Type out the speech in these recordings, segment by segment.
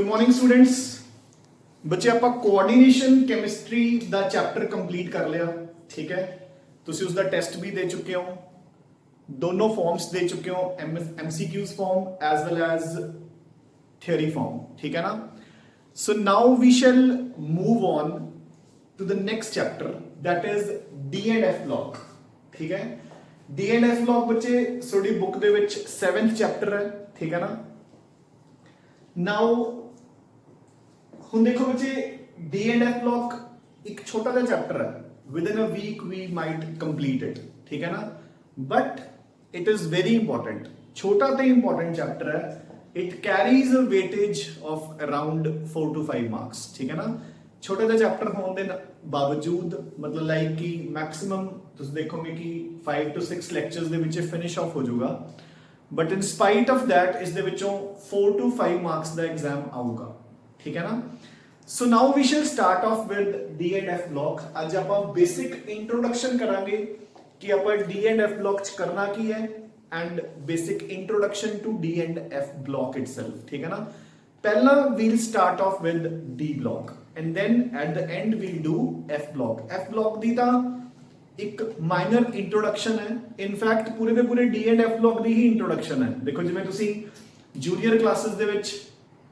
Morning students. बच्चे ਆਪਾਂ coordination chemistry ਦਾ chapter complete ਕਰ ਲਿਆ। ਠੀਕ ਹੈ, ਤੁਸੀਂ ਉਸ ਦਾ ਟੈਸਟ ਵੀ ਦੇ ਚੁੱਕੇ ਹੋ, ਦੋਨੋਂ ਫਾਰਮਸ ਦੇ ਚੁੱਕੇ ਹੋ, MCQs form as well as theory form. ठीक है ना। So now we shall move on to the next chapter that is D and F block. ठीक है, डी एंड एफ ब्लॉक बच्चे थोड़ी बुक दे विच 7th चैप्टर है। ठीक है ना। नाउ हुण देखो बच्चे डी एंड एफ ब्लॉक एक छोटा सा चैप्टर है, with in a week we might complete it. ठीक है ना, but it is very important. छोटा तो इंपॉर्टेंट चैप्टर है, it carries a weightage of around 4 to 5 marks। ठीक है ना, छोटे सा चैप्टर होने के बावजूद मतलब लाइक कि मैक्सिमम तुम देखोगे कि 5 to 6 लेक्चर्स दे विच फिनिश ऑफ हो जाऊगा, but in spite of that इस दे विचों 4 to 5 मार्क्स का एग्जाम आऊगा। ठीक है ना। So now we shall start off with D and F block. अज आप बेसिक इंट्रोडक्शन करांगे कि आप डी एंड एफ ब्लॉक च करना की है and basic introduction to D and F block itself। ठीक है ना। पहला we'll start off with D block and then at the end we'll do F block। F block दी ता एक minor introduction है, in fact पूरे दे पूरे D and F block the he introduction है। देखो जिवें तुसी junior classes दे विच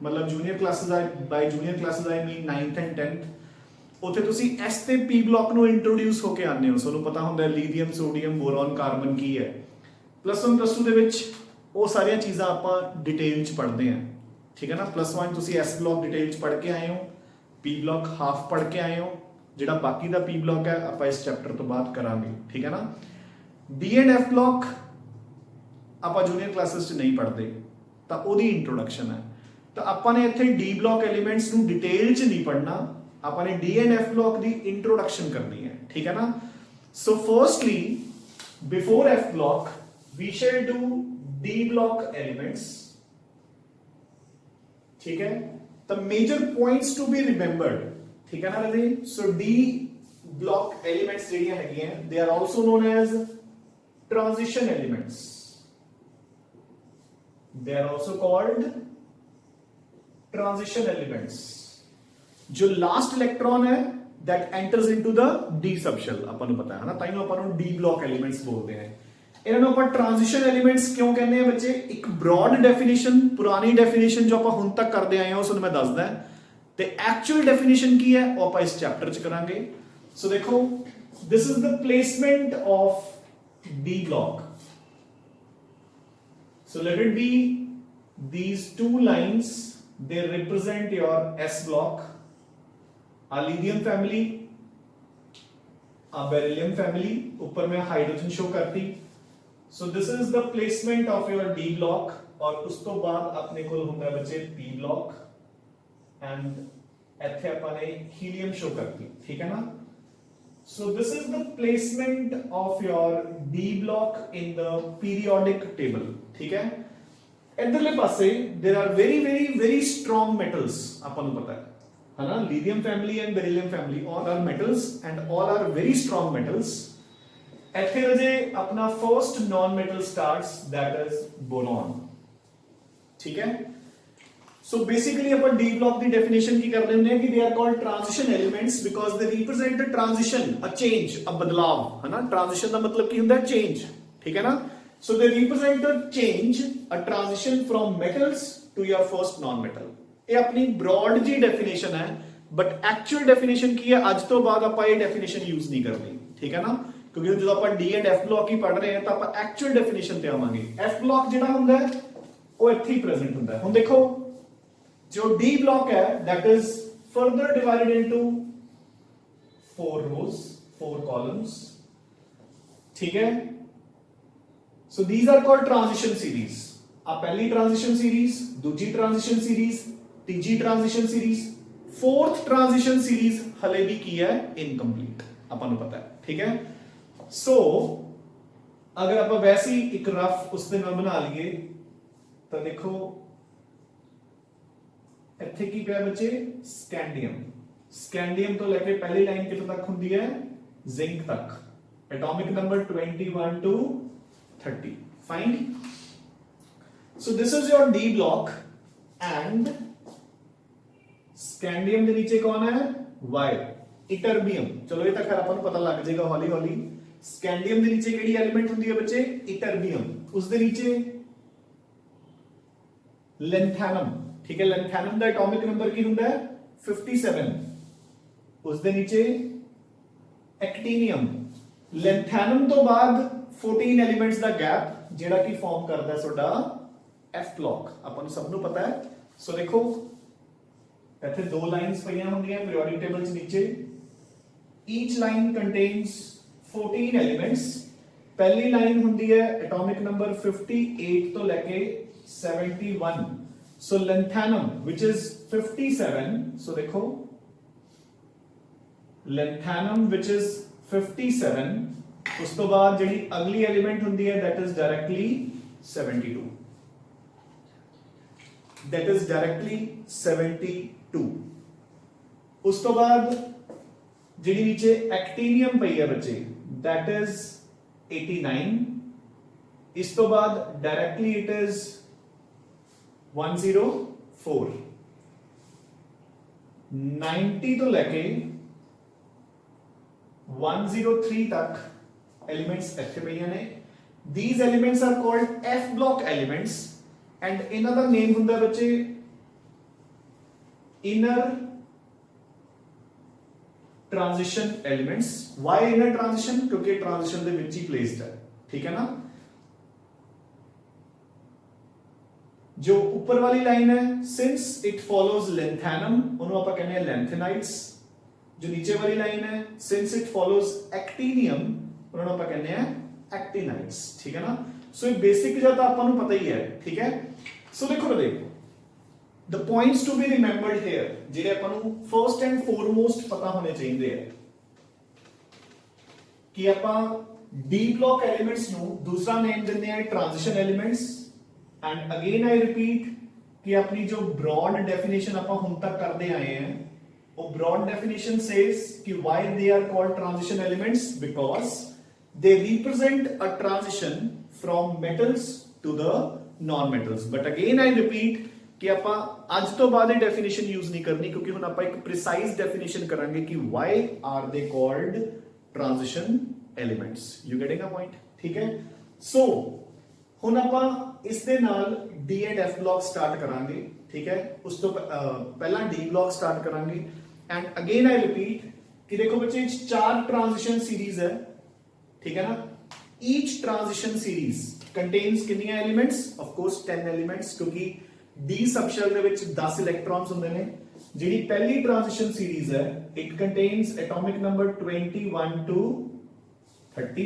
मतलब junior classes by junior classes I mean 9th and 10th ਉੱਥੇ ਤੁਸੀਂ S ਤੇ P block ਨੂੰ introduce ਹੋ ਕੇ ਆਉਂਦੇ ਹੋ, ਤੁਹਾਨੂੰ ਪਤਾ ਹੁੰਦਾ ਲੀਥੀਅਮ ਸੋਡੀਅਮ ਬੋਰੋਨ ਕਾਰਬਨ ਕੀ ਹੈ। +1 +2 ਦੇ ਵਿੱਚ ਉਹ ਸਾਰੀਆਂ ਚੀਜ਼ਾਂ ਆਪਾਂ ਡਿਟੇਲ ਚ ਪੜ੍ਹਦੇ ਹਾਂ। ਠੀਕ ਹੈ ਨਾ। +1 ਤੁਸੀਂ S ਬਲੌਕ ਡਿਟੇਲ ਚ ਪੜ੍ਹ ਕੇ ਆਏ ਹੋ, P ਬਲੌਕ ਹਾਫ ਪੜ੍ਹ ਕੇ ਆਏ ਹੋ, ਜਿਹੜਾ ਬਾਕੀ ਦਾ P ਬਲੌਕ ਹੈ ਆਪਾਂ ਇਸ ਚੈਪਟਰ ਤੋਂ ਬਾਅਦ ਕਰਾਂਗੇ। ਠੀਕ ਹੈ ਨਾ। D ਐਂਡ F ਬਲੌਕ ਆਪਾਂ ਜੂਨੀਅਰ ਕਲਾਸਿਸ ਚ ਨਹੀਂ ਪੜ੍ਹਦੇ, ਤਾਂ ਉਹਦੀ ਇੰਟਰੋਡਕਸ਼ਨ ਹੈ। ਤਾਂ ਆਪਾਂ ਨੇ ਇੱਥੇ D ਬਲੌਕ ਐਲੀਮੈਂਟਸ ਨੂੰ ਡਿਟੇਲ ਚ ਨਹੀਂ ਪੜ੍ਹਨਾ, ਆਪਾਂ ਨੇ D ਐਂਡ F ਬਲੌਕ ਦੀ ਇੰਟਰੋਡਕਸ਼ਨ ਕਰਨੀ ਹੈ। ਠੀਕ ਹੈ ਨਾ। So firstly before F block we shall do D block elements। ठीक है, the major points to be remembered। ठीक है ना राजे। so D block elements ਜਿਹੜੀਆਂ ਹੈਗੀਆਂ they are also known as transition elements। they are also called transition elements। जो last electron है that enters into the D subshell ਆਪਾਂ ਨੂੰ ਪਤਾ ਹੈ ਨਾ, ਤਾਂ ਹੀ ਆਪਾਂ ਨੂੰ D block elements ਬੋਲਦੇ हैं। ਇਹਨਾਂ ਨੂੰ ਆਪਾਂ ਟ੍ਰਾਂਜੀਸ਼ਨ ਐਲੀਮੈਂਟਸ ਕਿਉਂ ਕਹਿੰਦੇ ਆ ਬੱਚੇ? ਇੱਕ ਬ੍ਰੌਡ ਡੈਫੀਨੇਸ਼ਨ, ਪੁਰਾਣੀ ਡੈਫੀਨੇਸ਼ਨ ਜੋ ਆਪਾਂ ਹੁਣ ਤੱਕ ਕਰਦੇ ਆਏ ਹਾਂ ਉਸ ਨੂੰ ਮੈਂ ਦੱਸਦਾ, ਤੇ ਐਕਚੁਅਲ ਡੈਫੀਨੇਸ਼ਨ ਕੀ ਹੈ ਉਹ ਆਪਾਂ ਇਸ ਚੈਪਟਰ ਚ ਕਰਾਂਗੇ। ਸੋ ਦੇਖੋ this is the placement of D block. So let it be these two lines, they represent your S block, a lithium family, a beryllium family, ऊपर में हाइड्रोजन शो करती। So this is the placement of your D block। और उस तो बाद अपने को होता है बच्चे P block and ਇੱਥੇ ਆਪਾਂ ਨੇ हीलियम शो करती। ठीक है ना। So this is the placement of your D block in the periodic table। ठीक है। इधरले पासे there are very strong metals, ਆਪਾਂ ਨੂੰ ਪਤਾ ਹੈ ਨਾ, lithium family and beryllium family all are metals and all are very strong metals। ਇੱਥੇ ਜੇ ਆਪਣਾ first non metal starts that is boron. ठीक है। सो बेसिकली अपन डी ब्लॉक की डेफिनेशन की कर लेते हैं कि they are called transition elements because they represent a transition, a change, a बदलाव, है ना। ट्रांजिशन का मतलब की होता है चेंज। ठीक है ना। So they represent a change, a transition from metals to your first non metal. ये अपनी ब्रॉड जी डेफिनेशन है, बट एक्चुअल डेफिनेशन की है ਅੱਜ ਤੋਂ ਬਾਅਦ ਆਪਾਂ ਇਹ डेफिनेशन यूज नहीं करनी। ठीक है ना, क्योंकि जो ਆਪਾਂ डी एंड F ब्लॉक ही पढ़ रहे हैं ਤਾਂ ਆਪਾਂ ਐਕਚੁਅਲ ਡੈਫੀਨੇਸ਼ਨ ਤੇ ਆਵਾਂਗੇ। F ब्लॉक ਜਿਹੜਾ ਹੁੰਦਾ ਹੈ ਉਹ ਇੱਥੇ ਹੀ ਪ੍ਰੈਜ਼ੈਂਟ ਹੁੰਦਾ ਹੈ। ਹੁਣ ਦੇਖੋ जो D ब्लॉक है that is further divided into 4 rows, 4 columns। ठीक है। so these are called transition series। ਆ ਪਹਿਲੀ ट्रांजिशन सीरीज, दूजी ट्रांजिशन सीरीज, तीजी transition series, fourth transition series हले भी की है इनकम्प्लीट, ਆਪਾਂ ਨੂੰ ਪਤਾ है। ठीक है। सो अगर आप वैसे ही एक रफ उस दिन बना लिए तो देखो ਇੱਥੇ ਕੀ ਪਿਆ ਬੱਚੇ? ਸਕੈਂਡੀਅਮ। ਸਕੈਂਡੀਅਮ ਤੋਂ ਲੈ ਕੇ ਪਹਿਲੀ ਲਾਈਨ ਕਿੱਥੇ ਤੱਕ ਹੁੰਦੀ ਹੈ? ਜ਼ਿੰਕ ਤੱਕ। Atomic number 21 to 30। Fine. So this is your D block and ਸਕੈਂਡੀਅਮ ਦੇ ਨੀਚੇ ਕੌਣ ਹੈ Y ਇਟਰਬੀਅਮ ਚਲੋ ਇਹ ਤਾਂ ਖੈਰ ਆਪਾਂ ਨੂੰ ਪਤਾ ਲੱਗ ਜਾਏਗਾ ਹੌਲੀ ਹੌਲੀ ਸਕੈਂਡੀਅਮ ਦੇ ਨੀਚੇ ਕਿਹੜੀ ਐਲੀਮੈਂਟ ਹੁੰਦੀ ਹੈ ਬੱਚੇ ਇਟਰਬੀਅਮ ਉਸ ਦੇ ਨੀਚੇ ਲੈਂਥੈਨਮ ਠੀਕ ਹੈ ਲੈਂਥੈਨਮ ਦਾ ਐਟੋਮਿਕ ਨੰਬਰ ਕੀ ਹੁੰਦਾ ਹੈ 57 ਉਸ ਦੇ ਨੀਚੇ ਐਕਟੀਨੀਅਮ ਲੈਂਥੈਨਮ ਤੋਂ ਬਾਅਦ 14 ਐਲੀਮੈਂਟਸ ਦਾ ਗੈਪ ਜਿਹੜਾ ਕਿ ਫਾਰਮ ਕਰਦਾ ਹੈ ਤੁਹਾਡਾ F ਬਲੌਕ ਆਪਾਂ ਨੂੰ ਸਭ ਨੂੰ ਪਤਾ ਹੈ ਸੋ ਦੇਖੋ ਇੱਥੇ ਦੋ ਲਾਈਨਸ ਪਈਆਂ ਹੁੰਦੀਆਂ ਪੀਰੀਓਡਿਕ ਟੇਬਲ ਚ ਨੀਚੇ each line contains 14 elements ਪਹਿਲੀ ਲਾਈਨ ਹੁੰਦੀ ਹੈ ਐਟੋਮਿਕ ਨੰਬਰ 58 ਤੋਂ ਲੈ ਕੇ 71 so lanthanum which is 57 so ਦੇਖੋ lanthanum which is 57 ਉਸ ਤੋਂ ਬਾਅਦ ਜਿਹੜੀ ਅਗਲੀ ਐਲੀਮੈਂਟ ਹੁੰਦੀ ਹੈ that is directly 72 ਉਸ ਤੋਂ ਬਾਅਦ ਜਿਹੜੀ ਨੀਚੇ ਐਕਟੀਨੀਅਮ ਪਈ ਹੈ ਬੱਚੇ that is 89 ਇਸ ਤੋਂ ਬਾਅਦ directly it is 104 90 ਤੋਂ ਲੈ ਕੇ 103 ਤੱਕ ਐਲੀਮੈਂਟਸ ਇੱਥੇ ਪਈਆਂ ਨੇ these elements are called F block elements and ਇਹਨਾਂ ਦਾ ਨੇਮ ਹੁੰਦਾ ਬੱਚੇ inner transition elements why inner transition क्योंकि ट्रांजिशन ਦੇ ਵਿੱਚ ਹੀ ਪਲੇਸਡ ਹੈ ਠੀਕ ਹੈ ਨਾ ਜੋ ਉੱਪਰ ਵਾਲੀ ਲਾਈਨ ਹੈ since it follows lanthanum ਉਹਨੂੰ ਆਪਾਂ ਕਹਿੰਦੇ ਹਾਂ lanthanides ਜੋ ਨੀਚੇ ਵਾਲੀ ਲਾਈਨ ਹੈ since it follows actinium ਉਹਨਾਂ ਨੂੰ ਆਪਾਂ ਕਹਿੰਦੇ ਹਾਂ actinides ਠੀਕ ਹੈ ਨਾ ਸੋ ਇਹ ਬੇਸਿਕ ਜਿਹਾ ਤਾਂ ਆਪਾਂ ਨੂੰ ਪਤਾ ਹੀ ਹੈ ਠੀਕ ਹੈ ਸੋ ਦੇਖੋ the points to be remembered here ਜਿਹੜੇ ਆਪਾਂ ਨੂੰ first and foremost ਪਤਾ ਹੋਣੇ ਚਾਹੀਦੇ ਆ ਕਿ ਆਪਾਂ D block elements ਨੂੰ ਦੂਸਰਾ ਨੇਮ ਦਿੰਦੇ ਆ transition elements and again I repeat ਕਿ ਆਪਣੀ ਜੋ broad definition ਆਪਾਂ ਹੁਣ ਤੱਕ ਕਰਦੇ ਆਏ ਆ ਉਹ broad definition says ਕਿ why they are called transition elements because they represent a transition from metals to the non metals but again I repeat ਕਿ ਆਪਾਂ ਅੱਜ ਤੋਂ ਬਾਅਦ ਇਹ ਡੈਫੀਨੇਸ਼ਨ ਯੂਜ਼ ਨਹੀਂ ਕਰਨੀ ਕਿਉਂਕਿ ਹੁਣ ਆਪਾਂ ਇੱਕ ਪ੍ਰੀਸਾਈਜ਼ ਡੈਫੀਨੇਸ਼ਨ ਕਰਾਂਗੇ ਕਿ why are they called transition elements you getting a point ਠੀਕ ਹੈ ਸੋ ਹੁਣ ਆਪਾਂ ਇਸ ਦੇ ਨਾਲ D and F block start ਕਰਾਂਗੇ ਠੀਕ ਹੈ ਉਸ ਤੋਂ ਪਹਿਲਾਂ D block ਸਟਾਰਟ ਕਰਾਂਗੇ ਐਂਡ ਅਗੇਨ I repeat ਕਿ ਦੇਖੋ ਬੱਚੇ ਚਾਰ ਟ੍ਰਾਂਜੀਸ਼ਨ ਸੀਰੀਜ਼ ਹੈ ਠੀਕ ਹੈ ਨਾ each transition series contains ਕਿੰਨੀਆਂ ਐਲੀਮੈਂਟਸ ਆਫ ਕੋਰਸ 10 ਐਲੀਮੈਂਟਸ ਕਿਉਂਕਿ D subshell ਦੇ ਵਿੱਚ 10 ਇਲੈਕਟ੍ਰੋਨਸ ਹੁੰਦੇ ਨੇ ਜਿਹੜੀ ਪਹਿਲੀ ਟ੍ਰਾਂਜੀਸ਼ਨ ਸੀਰੀਜ਼ ਹੈ it contains atomic number 21 to 30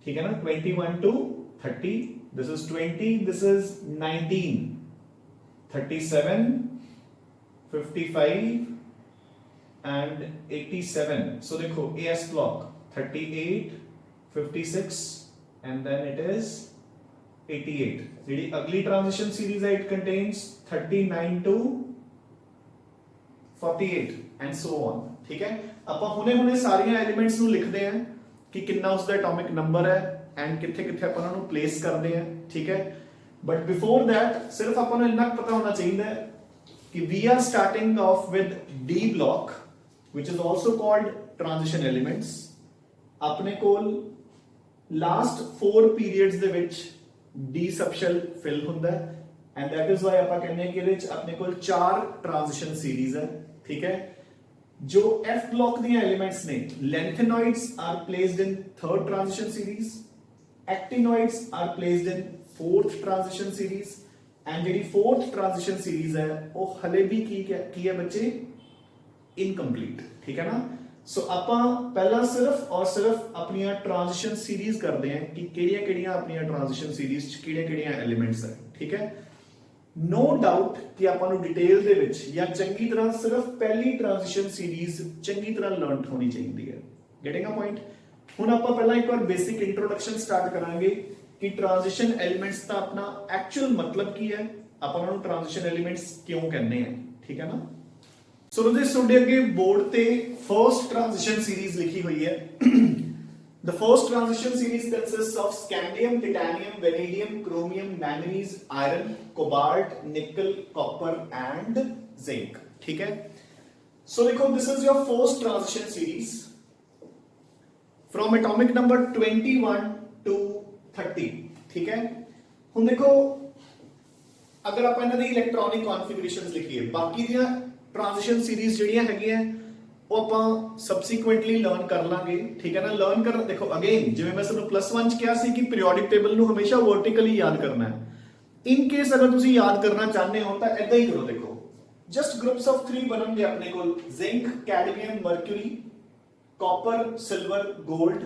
ਠੀਕ ਹੈ ਨਾ 21 to 30 this is 20 this is 19 37 55 and 87 so देखो AS block 38 56 and then it is 88 ਜਿਹੜੀ ਅਗਲੀ ਟ੍ਰਾਂਜੀਸ਼ਨ ਸੀਰੀਜ਼ ਹੈ it contains 39 to 48 and so on ਠੀਕ ਹੈ ਆਪਾਂ ਹੁਣੇ ਸਾਰੀਆਂ ਐਲੀਮੈਂਟਸ ਨੂੰ ਲਿਖਦੇ ਹਾਂ ਕਿ ਕਿੰਨਾ ਉਸ ਦਾ ਐਟੋਮਿਕ ਨੰਬਰ ਹੈ ਐਂਡ ਕਿੱਥੇ ਕਿੱਥੇ ਆਪਾਂ ਉਹਨਾਂ ਨੂੰ ਪਲੇਸ ਕਰਦੇ ਹਾਂ ਠੀਕ ਹੈ ਬਟ ਬਿਫੋਰ ਥੈਟ ਸਿਰਫ ਆਪਾਂ ਨੂੰ ਇੰਨਾ ਪਤਾ ਹੋਣਾ ਚਾਹੀਦਾ ਹੈ ਕਿ we are starting off with D block which is also called transition elements ਆਪਣੇ ਕੋਲ ਲਾਸਟ 4 ਪੀਰੀਅਡਸ ਦੇ ਵਿੱਚ D subshell fill ਹੁੰਦਾ ਹੈ and that is why ਆਪਾਂ ਕਹਿੰਦੇ ਹਾਂ ਕਿ ਇਹਦੇ ਵਿੱਚ ਆਪਣੇ ਕੋਲ 4 transition series ਹੈ ਠੀਕ ਹੈ ਜੋ F block ਦੀਆਂ ਐਲੀਮੈਂਟਸ ਨੇ lanthanoids are placed in third transition series actinoids are placed in fourth transition series and ਜਿਹੜੀ fourth transition series ਹੈ ਉਹ ਹਲੇ ਵੀ ਕੀ ਹੈ ਬੱਚੇ incomplete ਠੀਕ ਹੈ ਨਾ ਸੋ ਆਪਾਂ ਪਹਿਲਾਂ ਸਿਰਫ ਔਰ ਸਿਰਫ ਆਪਣੀਆਂ ਟ੍ਰਾਂਜੀਸ਼ਨ ਸੀਰੀਜ਼ ਕਰਦੇ ਹਾਂ ਕਿ ਕਿਹੜੀਆਂ ਆਪਣੀਆਂ ਟ੍ਰਾਂਜੀਸ਼ਨ ਸੀਰੀਜ਼ ਚ ਕਿਹੜੀਆਂ ਐਲੀਮੈਂਟਸ ਹੈ ਠੀਕ ਹੈ ਨੋ ਡਾਊਟ ਕਿ ਆਪਾਂ ਨੂੰ ਡਿਟੇਲ ਦੇ ਵਿੱਚ ਜਾਂ ਚੰਗੀ ਤਰ੍ਹਾਂ ਸਿਰਫ ਪਹਿਲੀ ਟ੍ਰਾਂਜੀਸ਼ਨ ਸੀਰੀਜ਼ ਚੰਗੀ ਤਰ੍ਹਾਂ ਲਰਨਡ ਹੋਣੀ ਚਾਹੀਦੀ ਹੈ ਗੈਟਿੰਗ ਅ ਪੁਆਇੰਟ ਹੁਣ ਆਪਾਂ ਪਹਿਲਾਂ ਇੱਕ ਵਾਰ ਬੇਸਿਕ ਇੰਟਰੋਡਕਸ਼ਨ ਸਟਾਰਟ ਕਰਾਂਗੇ ਕਿ ਟ੍ਰਾਂਜੀਸ਼ਨ ਐਲੀਮੈਂਟਸ ਦਾ ਆਪਣਾ ਐਕਚੁਅਲ ਮਤਲਬ ਕੀ ਹੈ ਆਪਾਂ ਉਹਨਾਂ ਨੂੰ ਟ੍ਰਾਂਜੀਸ਼ਨ ਐਲੀਮੈਂਟਸ ਕਿਉਂ ਕਹਿੰਦੇ ਆ ਠੀਕ ਹੈ ਨਾ ਸੋ ਜੀ ਤੁਹਾਡੇ ਅੱਗੇ ਬੋਰਡ ਤੇ ਫਰਸਟ ਟ੍ਰਾਂਜੀਸ਼ਨ ਸੀਰੀਜ਼ ਲਿਖੀ ਹੋਈ ਹੈ The first transition series consists of scandium, titanium, vanadium, chromium, manganese, iron, cobalt, nickel, copper and zinc, ठीक है। सो देखो this is your first transition series from atomic number 21 to 30, ठीक है। हुण देखो अगर आप इन्हां दी इलेक्ट्रॉनिक कॉन्फिगरेशंस लिखिए, बाकी दी ट्रांजिशन सीरीज जिहड़ियां हैगियां वो आप सबसीक्वेंटली लर्न कर लांगे, ठीक है ना। लर्न कर देखो अगेन जिवें मैं तुहानूं +1 च कहा सी कि पीरियोडिक टेबल नूं हमेशा वर्टिकली याद करना है। इन केस अगर तुसीं याद करना चाहते हो तो ऐदा ही करो, देखो जस्ट ग्रुप्स ऑफ 3 बनणगे अपने कोल, zinc, cadmium, mercury, copper, silver, gold,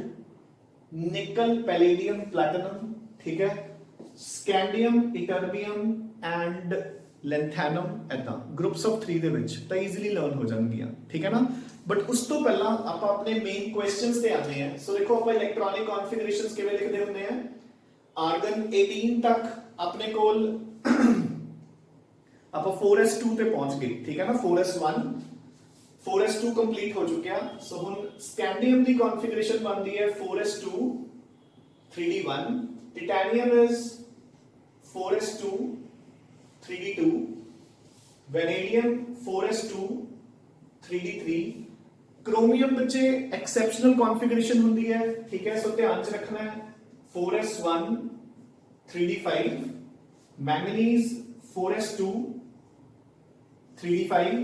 nickel, palladium, platinum, ठीक है, स्कैंडियम, इटर्बियम एंड लैंथैनम, ऐदा ग्रुप्स ऑफ 3 दे विच तां ईजीली लर्न हो जाणगियां, ठीक है ना। बट उस तो पहला आप अपने मेन क्वेश्चंस ते आने हैं। सो देखो आप इलेक्ट्रॉनिक कॉन्फिगरेशंस किवें लिखदे हुंदे हैं। आर्गन 18 तक अपने कोल आप 4s2 ते पहुंच गए, ठीक है ना। 4s1 4s2 कंप्लीट हो चुकिया। सो हुण स्कैंडियम दी कॉन्फिगरेशन बनदी है 4s2 3d1, titanium is 4s2 3d2, vanadium 4s2 3d3, chromium बच्चे एक्सेप्शनल कॉन्फिगरेशन होती है, ठीक है। सो ध्यान च रखना है 4s1 3d5, manganese 4s2 3d5,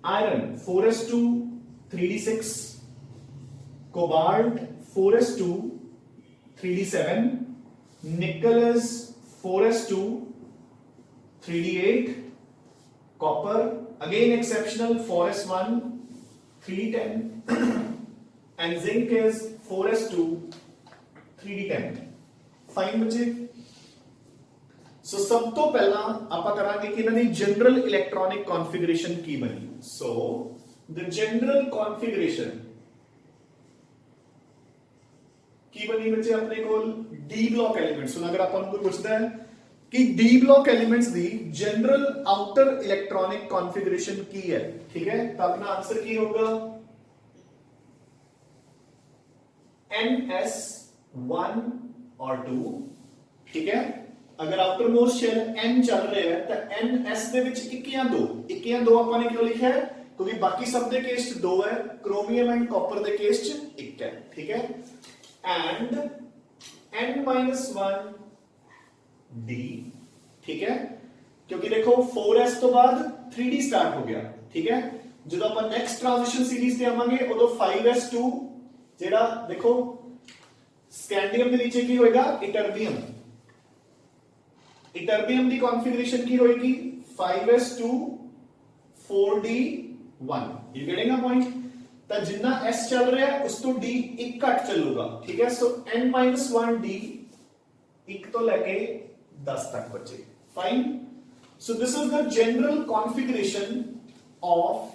iron 4s2 3d6, cobalt 4s2 3d7, निकल is 4s2 3d8, copper again exceptional 4s1 3d10 and zinc is 4s2 3d10। Fine बच्चे। सो सब तो पहला आप करांगे कि इन्हां दी जनरल इलेक्ट्रॉनिक कॉन्फिगरेशन की बनी। सो द जनरल कॉन्फिगरेशन की बनी बच्चे अपने कोल डी ब्लॉक एलिमेंट्स। सुन अगर आपन कोई पूछता है कि डी ब्लॉक एलिमेंट्स दी जनरल आउटर इलेक्ट्रॉनिक कॉन्फिगरेशन की है, ठीक है, तो अपना आंसर की होगा NS1 और 2, ठीक है। अगर आउटर मोस्ट शेल N चल रहा है तो NS दे विच 1 या 2 ਆਪਾਂ ਨੇ क्यों लिखा है क्योंकि बाकी सब दे केस च 2 है, chromium and copper they case च 1 है, ठीक है। एंड N-1 D, ठीक है, क्योंकि देखो 4s तो बाद 3d स्टार्ट हो गया, ठीक है। जो अपन नेक्स्ट ट्रांजिशन सीरीज ते आवांगे उदो 5s2 जेड़ा देखो स्कैंडियम के नीचे की होएगा इटर्बियम, इटर्बियम की कॉन्फिगरेशन की होएगी 5s2 4d1। You getting a point. तो जितना s चल रहा है उस तो d 1 घट चलूगा, ठीक है। सो N-1 d 1 तो लेके 10 तक बचे, fine. So this is the general configuration of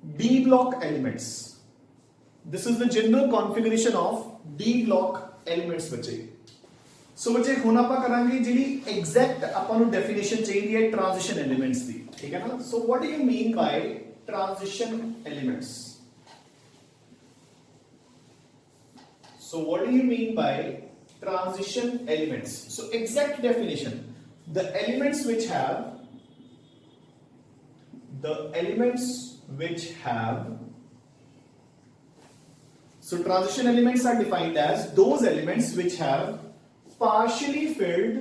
D block elements. This is the general configuration of D block elements बच्चे। सो बच्चे हुण आपां करांगे जिहड़ी एग्जैक्ट आपां नूं डेफिनेशन चाहिए है ट्रांजिशन एलिमेंट्स दी, ठीक है ना। So what do you mean bye transition elements? So what do you mean by transition elements? So exact definition, the elements which have so transition elements are defined as those elements which have partially filled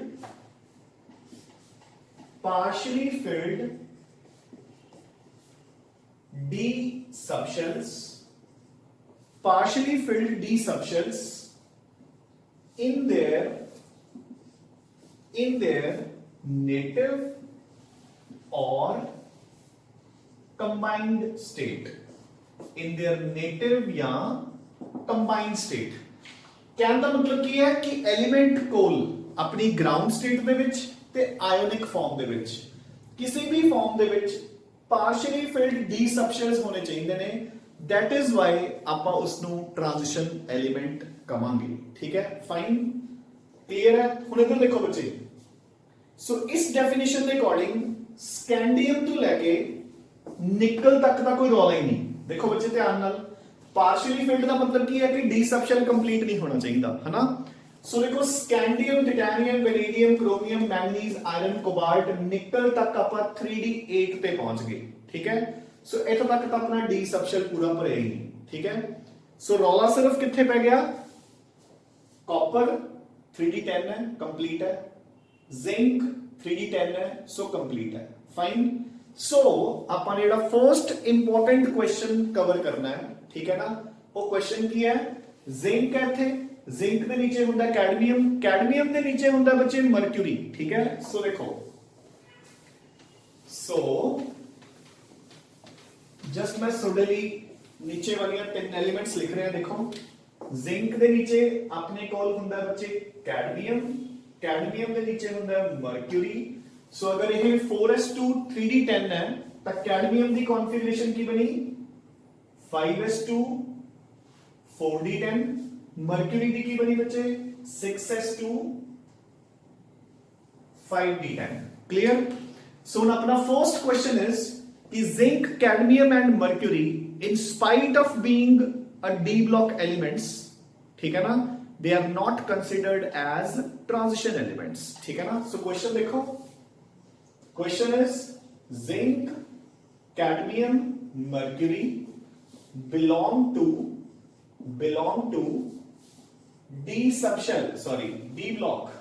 D subshells in their native or combined state, in their native या combined state। कहने का मतलब की है कि element कोल अपनी ground state दे विच ते ionic form दे विच किसी भी फॉर्म दे विच पार्शियली फिल्ड डी सबशेल्स होने चाहिए ने। दैट इज वाई आपां उसनू ट्रांजिशन एलिमेंट कहांगे, ठीक है, फाइन, क्लियर है। हुण इधर देखो बच्चे, सो इस डेफिनेशन के अकॉर्डिंग स्कैंडियम तो लेके निकल तक का कोई रौला ही नहीं। देखो बच्चे ध्यान नाल, पार्शियली फिल्ड का मतलब की है कि डी सबशेल कंप्लीट नहीं होना चाहिए, है ना। सो देखो scandium, titanium, vanadium, chromium, manganese, iron, cobalt, निकल तक आप 3d8 पे पहुंच गए, ठीक है। सो इथों तक तो अपना डी सबशेल पूरा भरे ही, ठीक है। सो रौला सिर्फ कितने पै गया, कॉपर 3d10 है, कंप्लीट है, जिंक 3d10 है, सो कंप्लीट है, फाइन। सो अपन जेड़ा फर्स्ट इंपॉर्टेंट क्वेश्चन कवर करना है, ठीक है ना, वो क्वेश्चन की है, जिंक है इथे, जिंक के नीचे होता है कैडमियम, कैडमियम के नीचे होता है बच्चे मर्क्यूरी, ठीक है। सो देखो, सो जस्ट मैं सुडली नीचे वाली 10 एलिमेंट्स लिख रहे हैं, देखो जिंक के नीचे अपने कोल होता है बच्चे कैडमियम, कैडमियम के नीचे होता है मर्क्यूरी। सो अगर यह 4s2 3d10 है तो कैडमियम की कॉन्फ़िगरेशन की बनी 5s2 4d10, मर्क्यूरी की बनी बच्चे 6s2 5d10, क्लियर। सो अपना फर्स्ट क्वेश्चन इज कि zinc, cadmium and mercury in spite of being a D block elements, ठीक है ना, they are not considered as transition elements, ठीक है ना। सो क्वेश्चन देखो, question is zinc, cadmium, mercury belong to D subshell, sorry, D block,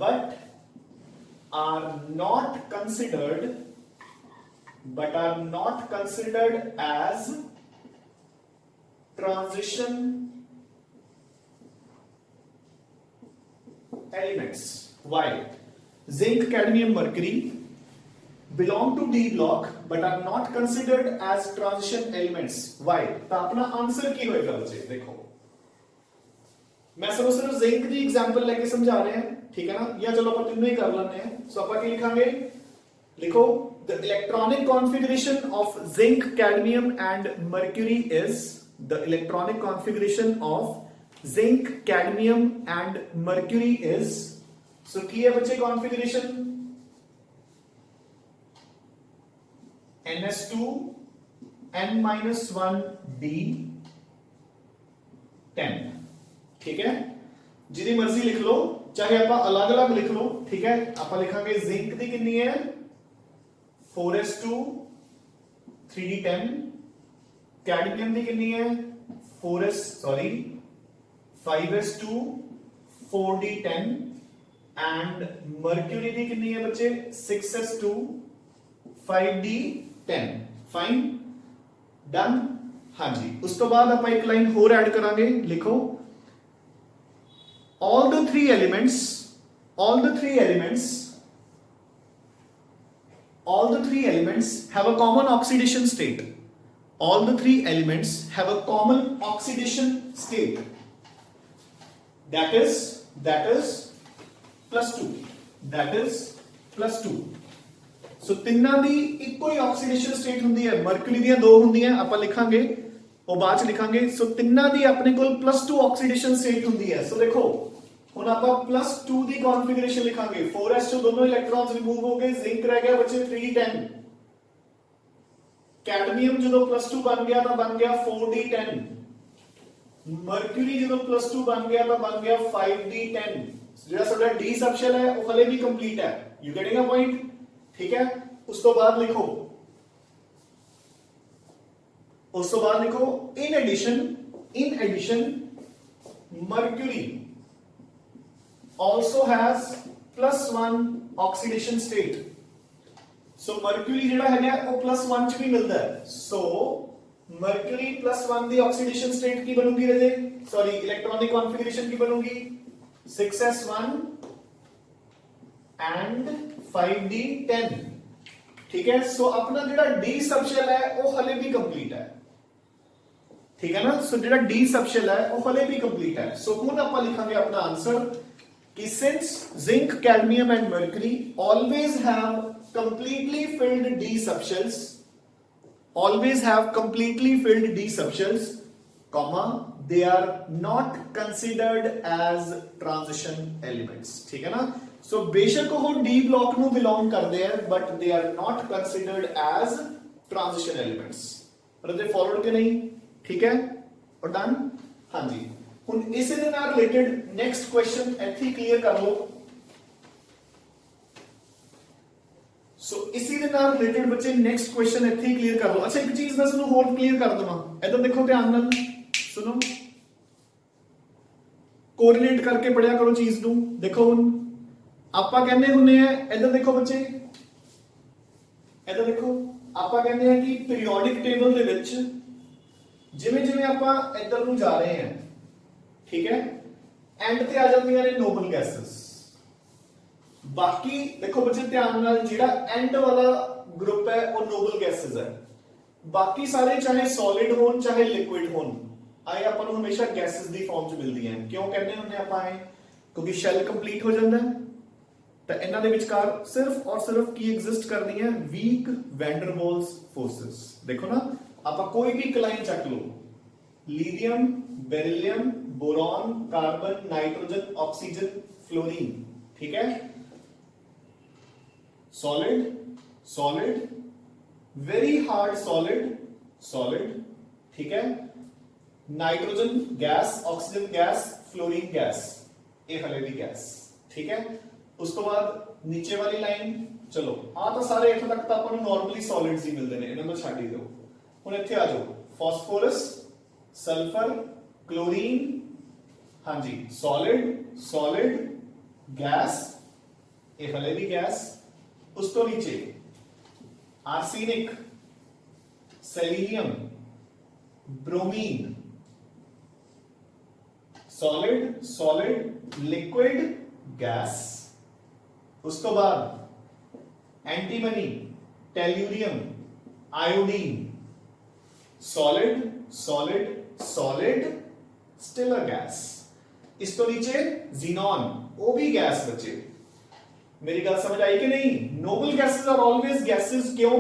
but are not considered as transition elements. Why? Zinc, cadmium, mercury belong to D block but are not considered as transition elements. Why? तो अपना answer की होएगा बच्चे, देखो मैं सिर्फ zinc की example लेके समझा रहे हैं, ठीक है ना, या चलो अपन तीनों ही कर लेते हैं। सो अपन क्या लिखांगे, लिखो the electronic configuration of zinc, cadmium and mercury is, the electronic configuration of zinc, cadmium and mercury is, so की है बच्चे कॉन्फ़िगरेशन NS2 N-1 D 10, ठीक है। जिदी मर्जी लिख लो, चाहे आप अलग अलग लिख लो, ठीक है। आप लिखांगे जिंक की कितनी है 4s2 3d10, कैडमियम की कितनी है 5s2 4d10 एंड मर्क्यूरी की कितनी है बच्चे 6s2 5d10, फाइन, डन। हाँ जी, उस तो बाद आप एक लाइन होर ऐड करांगे, लिखो all the three elements have a common oxidation state. All the three elements have a common oxidation state. That is +2. That is +2. So तिन्ना दी इको ही ऑक्सीडेशन स्टेट हुंदी है, मर्क्यूरी दी दो हुंदी हैं, आप लिखांगे और बाद च लिखांगे। सो तिन्ना दी अपने कोल +2 ऑक्सीडेशन स्टेट हुंदी है। सो देखो हुन आप +2 दी कॉन्फ़िगरेशन लिखांगे, 4s2 दोनों इलेक्ट्रॉन्स रिमूव हो गए, जिंक रह गया बचे 3d10, कैडमियम जो +2 बन गया तो बन गया 4d10, मर्क्यूरी जो +2 बन गया तो बन गया 5d10। जेड़ा साडा डी सबशेल है वो हले भी कंप्लीट है, यू गेटिंग अ पॉइंट, ठीक है। उस तो बाद लिखो in addition mercury also has +1 oxidation state. So mercury जेड़ा है वो +1 च भी मिलता है। सो मर्क्यूरी +1 दी ऑक्सीडेशन स्टेट की बनूगी रजे, सॉरी इलेक्ट्रॉनिक कॉन्फ़िगरेशन की बनूगी 6s1 एंड 5d10, ठीक है। सो अपना जेड़ा डी सबशेल है वो हले भी कंप्लीट है, ठीक है ना। सो जेड़ा डी सबशेल है वो हले भी कंप्लीट है। सो हुन आप लिखांगे अपना आंसर कि since zinc, cadmium and mercury always have completely filled D subshells, comma they are not considered as transition elements, ठीक है ना। सो बेशक वो डी ब्लॉक नु बिलोंग करते हैं but they are not considered as transition elements. रजे फॉलोड के नहीं, ठीक है और डन। हाँ जी, ਹੁਣ ਇਸੇ ਦੇ ਨਾਲ ਰਿਲੇਟਡ ਨੈਕਸਟ ਕੁਐਸਚਨ ਇੱਥੇ ਕਲੀਅਰ ਕਰ ਲਓ। ਸੋ ਇਸੇ ਦੇ ਨਾਲ ਰਿਲੇਟਡ ਬੱਚੇ ਨੈਕਸਟ ਕੁਐਸਚਨ ਇੱਥੇ ਕਲੀਅਰ ਕਰ ਲਓ। ਅੱਛਾ ਇੱਕ ਚੀਜ਼ ਮੈਂ ਤੁਹਾਨੂੰ ਹੋਰ ਕਲੀਅਰ ਕਰ ਦਵਾਂ, ਇਧਰ ਦੇਖੋ ਧਿਆਨ ਨਾਲ ਸੁਣੋ, ਕੋਰਿਲੇਟ ਕਰਕੇ ਪੜਿਆ ਕਰੋ ਚੀਜ਼ ਨੂੰ। ਦੇਖੋ ਹੁਣ ਆਪਾਂ ਕਹਿੰਦੇ ਹੁੰਨੇ ਆ, ਇਧਰ ਦੇਖੋ ਬੱਚੇ, ਇਧਰ ਦੇਖੋ, ਆਪਾਂ ਕਹਿੰਦੇ ਆ ਕਿ ਪੀਰੀਓਡਿਕ ਟੇਬਲ ਦੇ ਵਿੱਚ ਜਿਵੇਂ ਜਿਵੇਂ ਆਪਾਂ ਇਧਰ ਨੂੰ ਜਾ ਰਹੇ ਹਾਂ, ਠੀਕ ਹੈ, ਐਂਡ ਤੇ ਆ ਜਾਂਦੀਆਂ ਨੇ ਨੋਬਲ ਗੈਸਸ। ਬਾਕੀ ਦੇਖੋ ਬੱਚੇ ਧਿਆਨ ਨਾਲ, ਜਿਹੜਾ ਐਂਡ ਵਾਲਾ ਗਰੁੱਪ ਹੈ ਉਹ ਨੋਬਲ ਗੈਸਸ ਹੈ। ਬਾਕੀ ਸਾਰੇ ਚਾਹੇ ਸੋਲਿਡ ਹੋਣ ਚਾਹੇ ਲਿਕੁਇਡ ਹੋਣ, ਆਏ ਆਪਾਂ ਨੂੰ ਹਮੇਸ਼ਾ ਗੈਸਸ ਦੀ ਫਾਰਮ 'ਚ ਮਿਲਦੀਆਂ। ਕਿਉਂ ਕਹਿੰਦੇ ਹੁੰਦੇ ਆਪਾਂ ਇਹ? ਕਿਉਂਕਿ ਸ਼ੈਲ ਕੰਪਲੀਟ ਹੋ ਜਾਂਦਾ ਹੈ ਤਾਂ ਇਹਨਾਂ ਦੇ ਵਿਚਕਾਰ ਸਿਰਫ ਔਰ ਸਿਰਫ ਕੀ ਐਗਜ਼ਿਸਟ ਕਰਦੀ ਹੈ? Weak van der Waals forces. ਦੇਖੋ ਨਾ, ਆਪਾਂ ਕੋਈ ਵੀ ਕਲਾਈਨ ਚੱਕ ਲਓ, lithium, beryllium, boron, carbon, nitrogen, oxygen, fluorine, ठीक है, solid, solid, very hard solid, solid, ठीक है, nitrogen gas, oxygen gas, fluorine gas, ये हले भी गैस, ठीक है। उसके बाद नीचे वाली लाइन, चलो आ तो सारे इत्थे तक तो आपको नॉर्मली सॉलिड्स ही मिलते हैं, इन्हां नूं छड्ड ही दो। हुण इत्थे आ जाओ, फास्फोरस, सल्फर, क्लोरीन, हाँ जी, सॉलिड, सॉलिड, गैस, ये हले भी गैस। उस तो नीचे arsenic, selenium, bromine, solid, solid, liquid, gas. उस तो बाद antimony, tellurium, iodine, solid, solid, solid, still a gas. इस तो नीचे जीनॉन, वो भी गैस बचे। मेरी गल समझ आई कि नहीं? Noble gases are always gases, क्यों?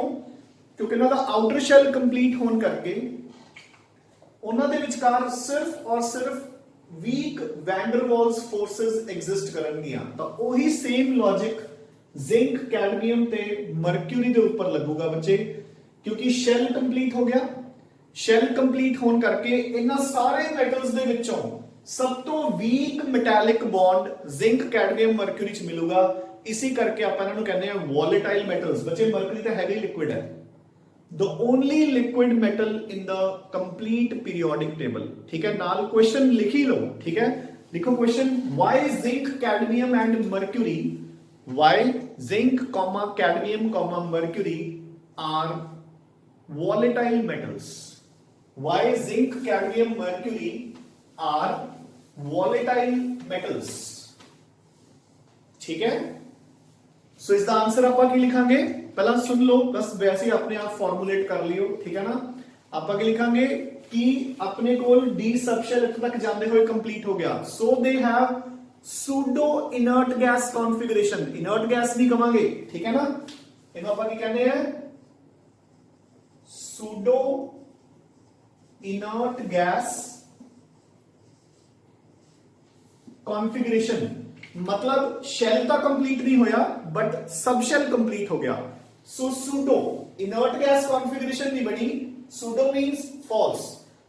क्योंकि उन्हां दा आउटर शेल कंप्लीट होने करके उन्हां दे विचकार सिर्फ और सिर्फ weak van der Waals forces exist करनगियां। तो वही सेम लॉजिक जिंक, कैडमियम ते मरक्यूरी दे ऊपर लगूगा बच्चे, क्योंकि शेल कंप्लीट हो गया। शेल कंप्लीट होने करके इन्हां सारे मेटल्स दे विचों सब तो weak metallic bond zinc, cadmium, mercury च मिलूगा। इसी करके आप इन्हां नूं कहंदे हैं वॉलेटाइल मेटल्स। बच्चे मरक्यूरी तो हैवी लिक्विड है, the only liquid metal in the complete periodic table, ठीक है। नाल क्वेश्चन लिख ही लो, ठीक है, लिखो question, why zinc, cadmium and mercury, why zinc, cadmium, mercury are volatile metals, why zinc, cadmium, mercury are volatile metals, ठीक है। सो इसका आंसर आप लिखांगे, पहला सुन लो, बस वैसे ही अपने आप फॉर्मुलेट कर लियो, ठीक है ना। आप लिखांगे कि अपने कोल डी सबशेल इत्थे तक जाते हुए कंप्लीट हो गया। So they have pseudo inert gas configuration. Inert gas नहीं कहांगे, ठीक है ना, इन्हों आप कहते हैं सूडो इनर्ट गैस कॉन्फ़िगरेशन। मतलब शेल तो कंप्लीट नहीं होया बट सब शेल कंप्लीट हो गया। So pseudo inert gas configuration नहीं बनी, pseudo means false,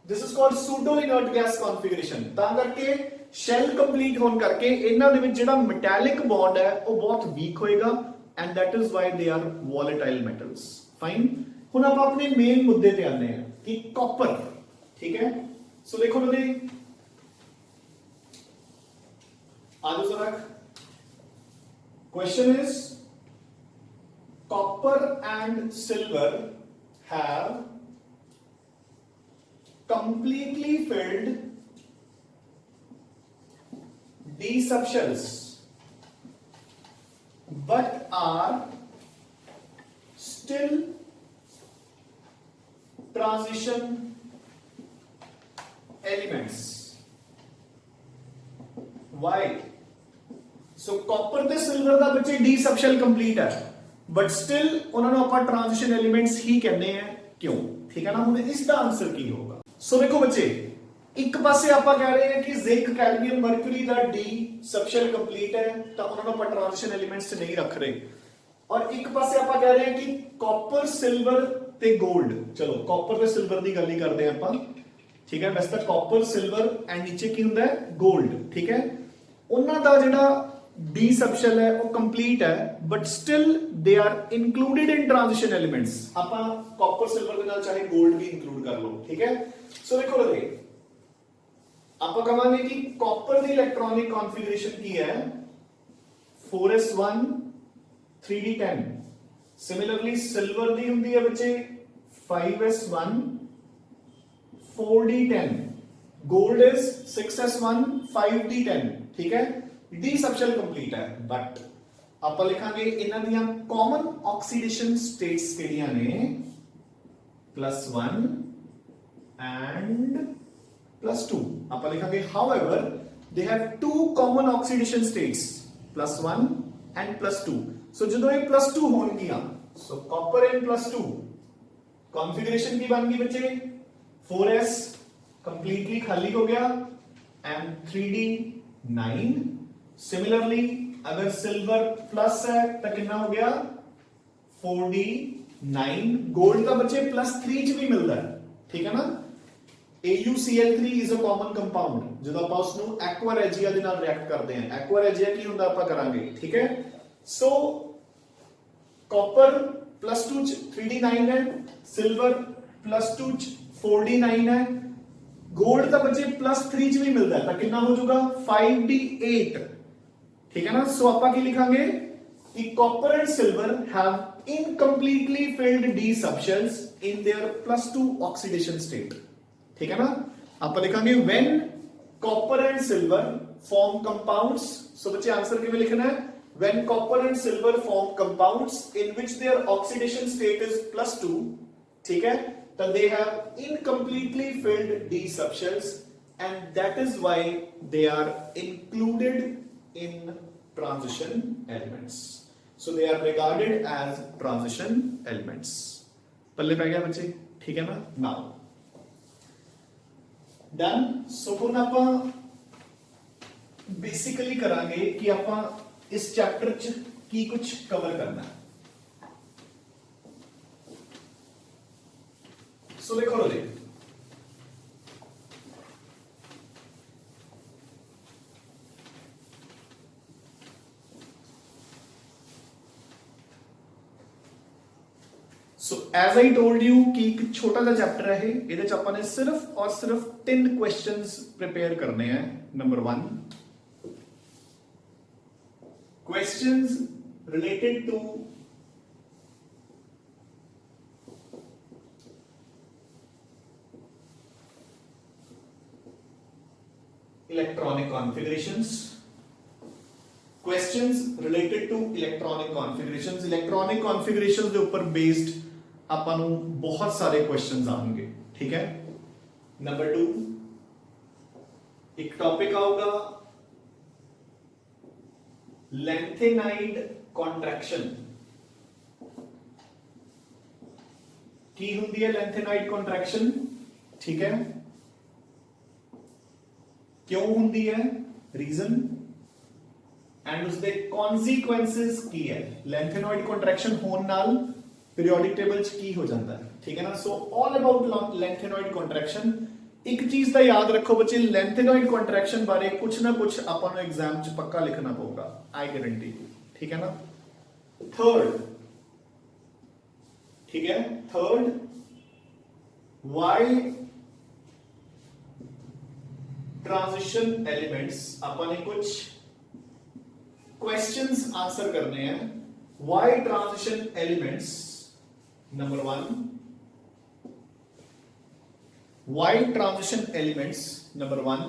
this is called pseudo inert gas configuration. तां करके शेल कंप्लीट होने करके इन्हां दे विच जिहड़ा मेटैलिक बॉन्ड है वो बहुत वीक होएगा and that is why they are volatile metals. Fine. हुण आप अपने मेन मुद्दे ते आने हैं कि कॉपर, ठीक है। सो देखो बने आज जरा question is copper and silver have completely filled d subshells but are still transition elements. Why? So copper ਤੇ silver ਦਾ ਬੱਚੇ d subshell complete ਹੈ बट स्टिल उन्होंने ਆਪਾਂ ट्रांजिशन एलिमेंट्स ही कहने हैं, क्यों? ठीक है ना। ਹੁਣ ਇਸ ਦਾ ਆਨਸਰ ਕੀ ਹੋਗਾ? ਸੋ ਦੇਖੋ ਬੱਚੇ, ਇੱਕ ਪਾਸੇ ਆਪਾਂ ਕਹਿ ਰਹੇ ਹਾਂ ਕਿ ਜ਼ਿੰਕ, ਕੈਡਮੀਅਮ, ਮਰਕਰੀ ਦਾ ਡੀ ਸਬਸ਼ੈਲ ਕੰਪਲੀਟ ਹੈ ਤਾਂ ਉਹਨਾਂ ਨੂੰ ਆਪਾਂ ट्रांजिशन एलिमेंट्स ਚ ਨਹੀਂ ਰੱਖ ਰਹੇ, ਔਰ ਇੱਕ ਪਾਸੇ ਆਪਾਂ ਕਹਿ ਰਹੇ ਹਾਂ ਕਿ ਕਾਪਰ, ਸਿਲਵਰ ਤੇ 골ਡ। ਚਲੋ ਕਾਪਰ ਤੇ ਸਿਲਵਰ ਦੀ ਗੱਲ ਹੀ ਕਰਦੇ ਹਾਂ ਆਪਾਂ। ठीक है। वैसे तो कॉपर सिल्वर एंड नीचे की हुंदा है गोल्ड, ठीक है। ਉਹਨਾਂ ਦਾ ਜਿਹੜਾ डी सबशेल है वो कंप्लीट है but still they are included in transition elements. ਆਪਾਂ कॉपर सिल्वर ਦੇ ਨਾਲ ਚਾਹੇ गोल्ड भी इंक्लूड कर लो, ठीक है। सो देखो रे ਆਪਾਂ ਕਹਾਂਗੇ कि कॉपर ਦੀ इलेक्ट्रॉनिक कॉन्फ़िगरेशन ਕੀ है 4s1 3d10। सिमिलरली सिल्वर ਦੀ ਹੁੰਦੀ ਹੈ ਬੱਚੇ 5s1 4d10। Gold is 6s1 5d10, ठीक है। डी सबशेल कंप्लीट है बट ਆਪਾਂ ਲਿਖਾਂਗੇ ਇਹਨਾਂ ਦੀਆਂ ਕਾਮਨ ਆਕਸੀਡੇਸ਼ਨ ਸਟੇਟਸ ਕਿਹੜੀਆਂ ਨੇ +1 ਐਂਡ +2। ਆਪਾਂ ਲਿਖਾਂਗੇ however they have two common oxidation states +1 and +2। So ਜਦੋਂ ਇਹ +2 ਹੋਣਗੀਆਂ ਸੋ ਕਾਪਰ ਇਨ +2 ਕॉन्फ़िगरेशन ਕੀ ਬਣ ਗਈ ਬੱਚੇ 4s कंप्लीटली खाली हो गया एंड 3d9। सिमिलरली अगर सिल्वर प्लस है तो कितना हो गया 4d9। गोल्ड का बच्चे +3 च भी मिलता है, ठीक है ना। AuCl3 is a common compound ਜਦੋਂ ਆਪਾਂ ਉਸ ਨੂੰ ਐਕਵਾ ਰੈਜੀਆ ਦੇ ਨਾਲ ਰਿਐਕਟ ਕਰਦੇ ਹਾਂ। ਐਕਵਾ ਰੈਜੀਆ ਕੀ ਹੁੰਦਾ ਆਪਾਂ ਕਰਾਂਗੇ, ਠੀਕ ਹੈ। ਸੋ ਕਾਪਰ +2 ਚ 3d9 है, सिल्वर +2 ਚ 4d9 है, गोल्ड का बच्चे +3 च भी मिलता है तो कितना हो जाएगा 5d8, ठीक है ना। सो आपा की लिखांगे कि copper and silver have incompletely filled D subshells in their +2 oxidation state, ठीक है ना। आपा लिखांगे when copper and silver form compounds. So बच्चे आंसर किਵੇਂ लिखना है when copper and silver form compounds in which their oxidation state is +2, ठीक है। Then they have incompletely filled D subshells and that is why they are included in transition elements. So they are regarded as transition elements. पल्ले पे गया बच्चे, ठीक है ना। Now done. So ਹੁਣ ਆਪਾਂ basically ਕਰਾਂਗੇ कि ਆਪਾਂ इस चैप्टर च की कुछ कवर करना है। सो देखो रे so as I told you कि एक छोटा सा चैप्टर है ये ਆਪਾਂ ਨੇ सिर्फ और सिर्फ 3 क्वेश्चंस प्रिपेयर करने हैं। Number 1 questions related to electronic configurations. Questions related to electronic configurations. Electronic configurations के ऊपर बेस्ड ਆਪਾਂ ਨੂੰ बहुत सारे क्वेश्चंस आएंगे, ठीक है। नंबर 2 एक टॉपिक आऊगा लैंथेनाइड कॉन्ट्रैक्शन। की हुंदी है लैंथेनाइड कॉन्ट्रैक्शन, ठीक है। क्यों हुंदी है रीजन एंड उसके कॉन्सिक्वेंसेस की है। लैंथेनॉइड कॉन्ट्रैक्शन होने नाल पीरियोडिक टेबल च की हो जाता है, ठीक है ना। So all about lanthanoid contraction. एक चीज का याद रखो बच्चे लैंथेनॉइड कॉन्ट्रैक्शन बारे कुछ ना कुछ अपन को एग्जाम च पक्का लिखना पड़ेगा, आई गारंटी, ठीक है ना। थर्ड, ठीक है, थर्ड व्हाई ट्रांजिशन एलिमेंट्स। अपन ने कुछ क्वेश्चंस आंसर करने हैं। Why transition elements, number 1 why transition elements number 1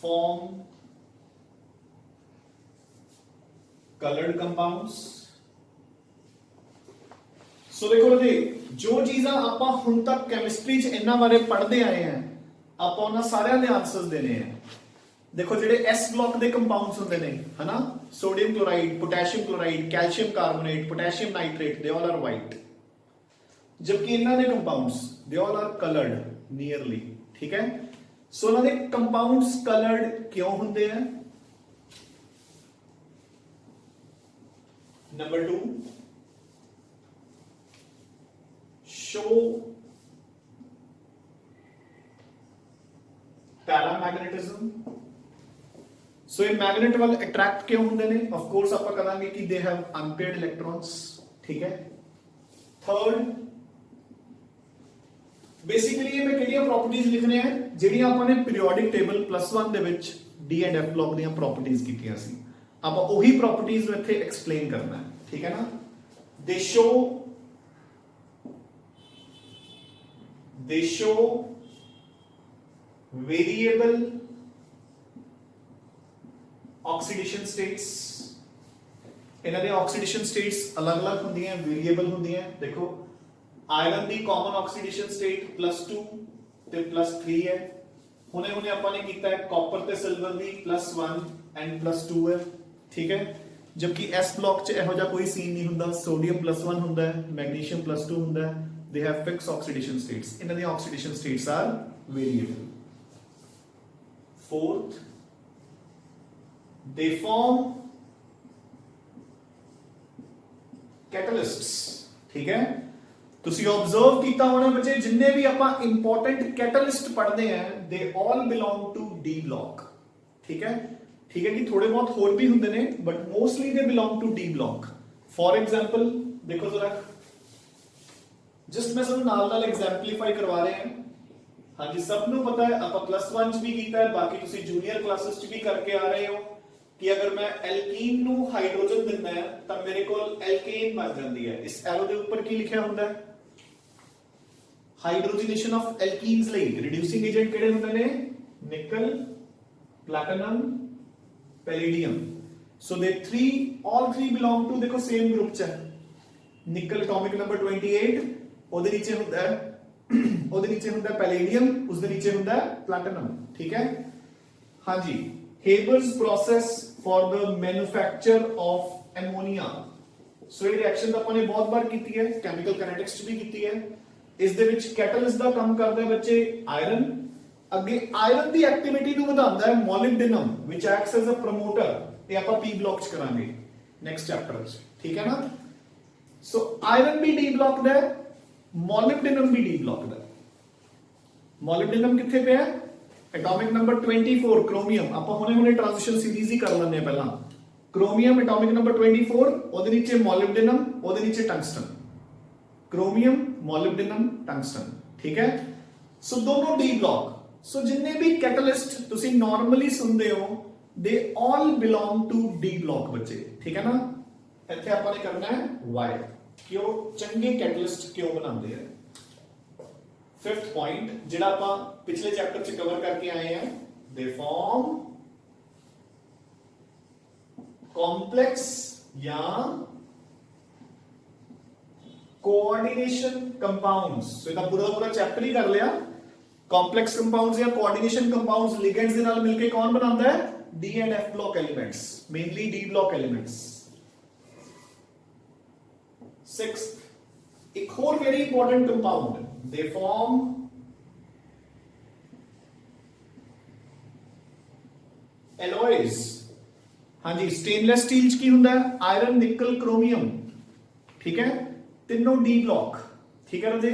form coloured compounds. So देखो जी जो चीज़ां ਆਪਾਂ ਹੁਣ तक केमिस्ट्री च ਇਹਨਾਂ ਬਾਰੇ पढ़ते आए हैं ਆਪਾਂ ਉਹਨਾਂ ਸਾਰਿਆਂ ਦੇ ਆਨਸਰਸ ਦੇਣੇ हैं। देखो ਜਿਹੜੇ S ब्लॉक ਦੇ ਕੰਪਾਊਂਡਸ ਹੁੰਦੇ ਨੇ ਹਨਾ sodium chloride, potassium chloride, calcium carbonate, potassium nitrate, they all are white. जबकि ਇਹਨਾਂ ਦੇ compounds they all are coloured nearly, ठीक है। सो ਇਹਨਾਂ ਦੇ ਕੰਪਾਊਂਡਸ कलर्ड क्यों ਹੁੰਦੇ ਆ। Number 2 show ਪੈਰਾਮੈਗनेटिज्म। सो ये मैग्नेट वाल अट्रैक्ट क्यों होंगे ने? ऑफ कोर्स आप करांगे कि दे हैव अनपेयर्ड इलेक्ट्रॉन्स, ठीक है। थर्ड, बेसिकली ये मैं किहड़ियां प्रॉपर्टीज लिखने हैं ਜਿਹੜੀਆਂ ਆਪਾਂ ਨੇ ਪੀਰੀਓਡਿਕ ਟੇਬਲ +1 ਦੇ ਵਿੱਚ डी एंड एफ ब्लॉक ਦੀਆਂ प्रॉपर्टीज ਕੀਤੀਆਂ ਸੀ। ਆਪਾਂ ਉਹੀ प्रॉपर्टीज ਨੂੰ ਇੱਥੇ ਐਕਸਪਲੇਨ ਕਰਨਾ ਹੈ, ਠੀਕ ਹੈ ਨਾ। they show variable oxidation states. ਇਹਨਾਂ ਦੇ ऑक्सीडेशन स्टेट्स अलग-अलग ਹੁੰਦੀਆਂ, वेरिएबल ਹੁੰਦੀਆਂ। देखो आयरन ਦੀ ਕਾਮਨ ऑक्सीडेशन स्टेट +2 ਤੇ +3 है। ਹੁਣੇ ਆਪਾਂ ਨੇ ਕੀਤਾ ਹੈ ਕਾਪਰ ਤੇ ਸਿਲਵਰ ਦੀ +1 ਐਂਡ +2 है, ठीक है। जबकि एस ब्लॉक च ਇਹੋ ਜਿਹਾ ਕੋਈ ਸੀਨ ਨਹੀਂ ਹੁੰਦਾ। सोडियम +1 ਹੁੰਦਾ है, मैग्नीशियम +2 ਹੁੰਦਾ है। they have fixed oxidation states। ਇਹਨਾਂ ਦੀ oxidation states are variable। fourth, they form catalysts, ठीक है। ਤੁਸੀਂ ऑब्जर्व ਕੀਤਾ ਹੋਣਾ ਬੱਚੇ ਜਿੰਨੇ ਵੀ ਆਪਾਂ इंपॉर्टेंट कैटलिस्ट पढ़ते हैं they all belong to D block, ठीक है। ठीक है कि थोड़े बहुत और भी होंगे ने but mostly they belong to D block। for example देखो जरा, जस्ट मैं सब नाल एग्जाम्पलीफाई करवा रहे हैं। हाँ जी, सबनों पता है आप +1 च भी कीता है, बाकी तुसी जूनियर क्लासेस च भी करके आ रहे हो कि अगर मैं एल्कीन नू हाइड्रोजन दिंदा है तो मेरे को एल्केन बन जाती है। इस एरो के ऊपर की लिखा होता है? हाइड्रोजनेशन ऑफ एल्कीन्स लई रिड्यूसिंग एजेंट किहड़े होंदे ने? निकल, platinum, palladium. So they all three belong to देखो सेम ग्रुप च है। निकल एटॉमिक नंबर 28, ਉਹਦੇ नीचे ਹੁੰਦਾ है पैलेडियम, उसके नीचे ਹੁੰਦਾ है प्लैटिनम, ठीक है। हाँ जी, Haber's process for the manufacture of ammonia. So ये रिएक्शन तो आपने बहुत बार की है, केमिकल काइनेटिक्स भी की है। इस दे विच कैटलिस्ट दा काम करदा है बच्चे आयरन। अगे आयरन दी एक्टिविटी ਨੂੰ ਵਧਾਉਂਦਾ है molybdenum which acts as a promoter. ये ਆਪਾਂ पी ब्लॉक च करांगे नेक्स्ट चैप्टर च, ठीक है ना। सो आयरन भी डी ब्लॉक दा है, मोलिब्डेनम भी डी ब्लॉक दा है। मोलिब्डेनम किथे पे है? Atomic number 24 chromium. ਆਪਾਂ ਹੁਣੇ ट्रांजिशन सीरीज ही कर ਲੈਂਦੇ ਪਹਿਲਾਂ। क्रोमियम एटॉमिक नंबर 24, ਉਹਦੇ नीचे मोलिब्डेनम, ਉਹਦੇ नीचे टंगस्टन। क्रोमियम, मोलिब्डेनम, टंगस्टन, ठीक है। सो दोनों डी ब्लॉक। सो जिन्ने भी कैटलिस्ट तुसी नॉर्मली सुनते हो they all belong to d block बच्चे, ठीक है ना। ਇੱਥੇ ਆਪਾਂ ਨੇ ਕਰਨਾ ਹੈ वाई, क्यों चंगे कैटलिस्ट क्यों बनाते हैं। फिफ्थ पॉइंट ਜਿਹੜਾ ਆਪਾਂ पिछले चैप्टर च कवर करके आए हैं, दे फॉर्म कॉम्प्लेक्स या कोऑर्डिनेशन कंपाउंड्स। सो ਇਹਦਾ पूरा चैप्टर ही कर लिया। कॉम्प्लेक्स कंपाउंड्स या कोऑर्डिनेशन कंपाउंड्स लिगेंड्स ਦੇ ਨਾਲ ਮਿਲके कौन बनाता है? D and F block elements, mainly D block elements. Sixth, एक और वेरी इंपॉर्टेंट कंपाउंड, दे फॉर्म एलॉयज। हाँ जी, स्टेनलेस स्टील च की हुंदा है? आयरन, निकल, क्रोमियम, ठीक है। तीनों डी ब्लॉक, ठीक है राजे।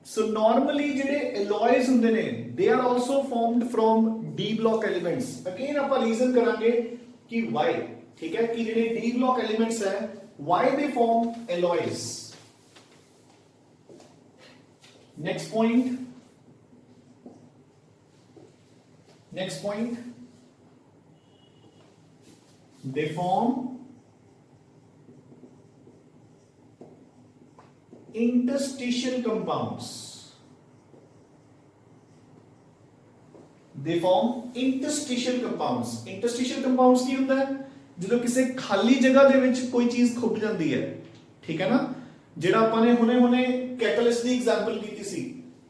सो नॉर्मली जेडे एलॉयज हुंदे ने they are also formed from d block elements. Again आप रीजन करांगे कि व्हाई, ठीक है, कि जेडे डी ब्लॉक एलिमेंट्स है why they form alloys. Next point, they form interstitial compounds. They form interstitial compounds. Interstitial compounds की होता है? ਜਦੋਂ ਕਿਸੇ ਖਾਲੀ ਜਗ੍ਹਾ ਦੇ ਵਿੱਚ ਕੋਈ ਚੀਜ਼ ਖੁੱਭ ਜਾਂਦੀ ਹੈ, ਠੀਕ ਹੈ ਨਾ। ਜਿਹੜਾ ਆਪਾਂ ਨੇ ਹੁਣੇ ਕੈਟਲਿਸਟ ਦੀ ਐਗਜ਼ਾਮਪਲ ਕੀਤੀ ਸੀ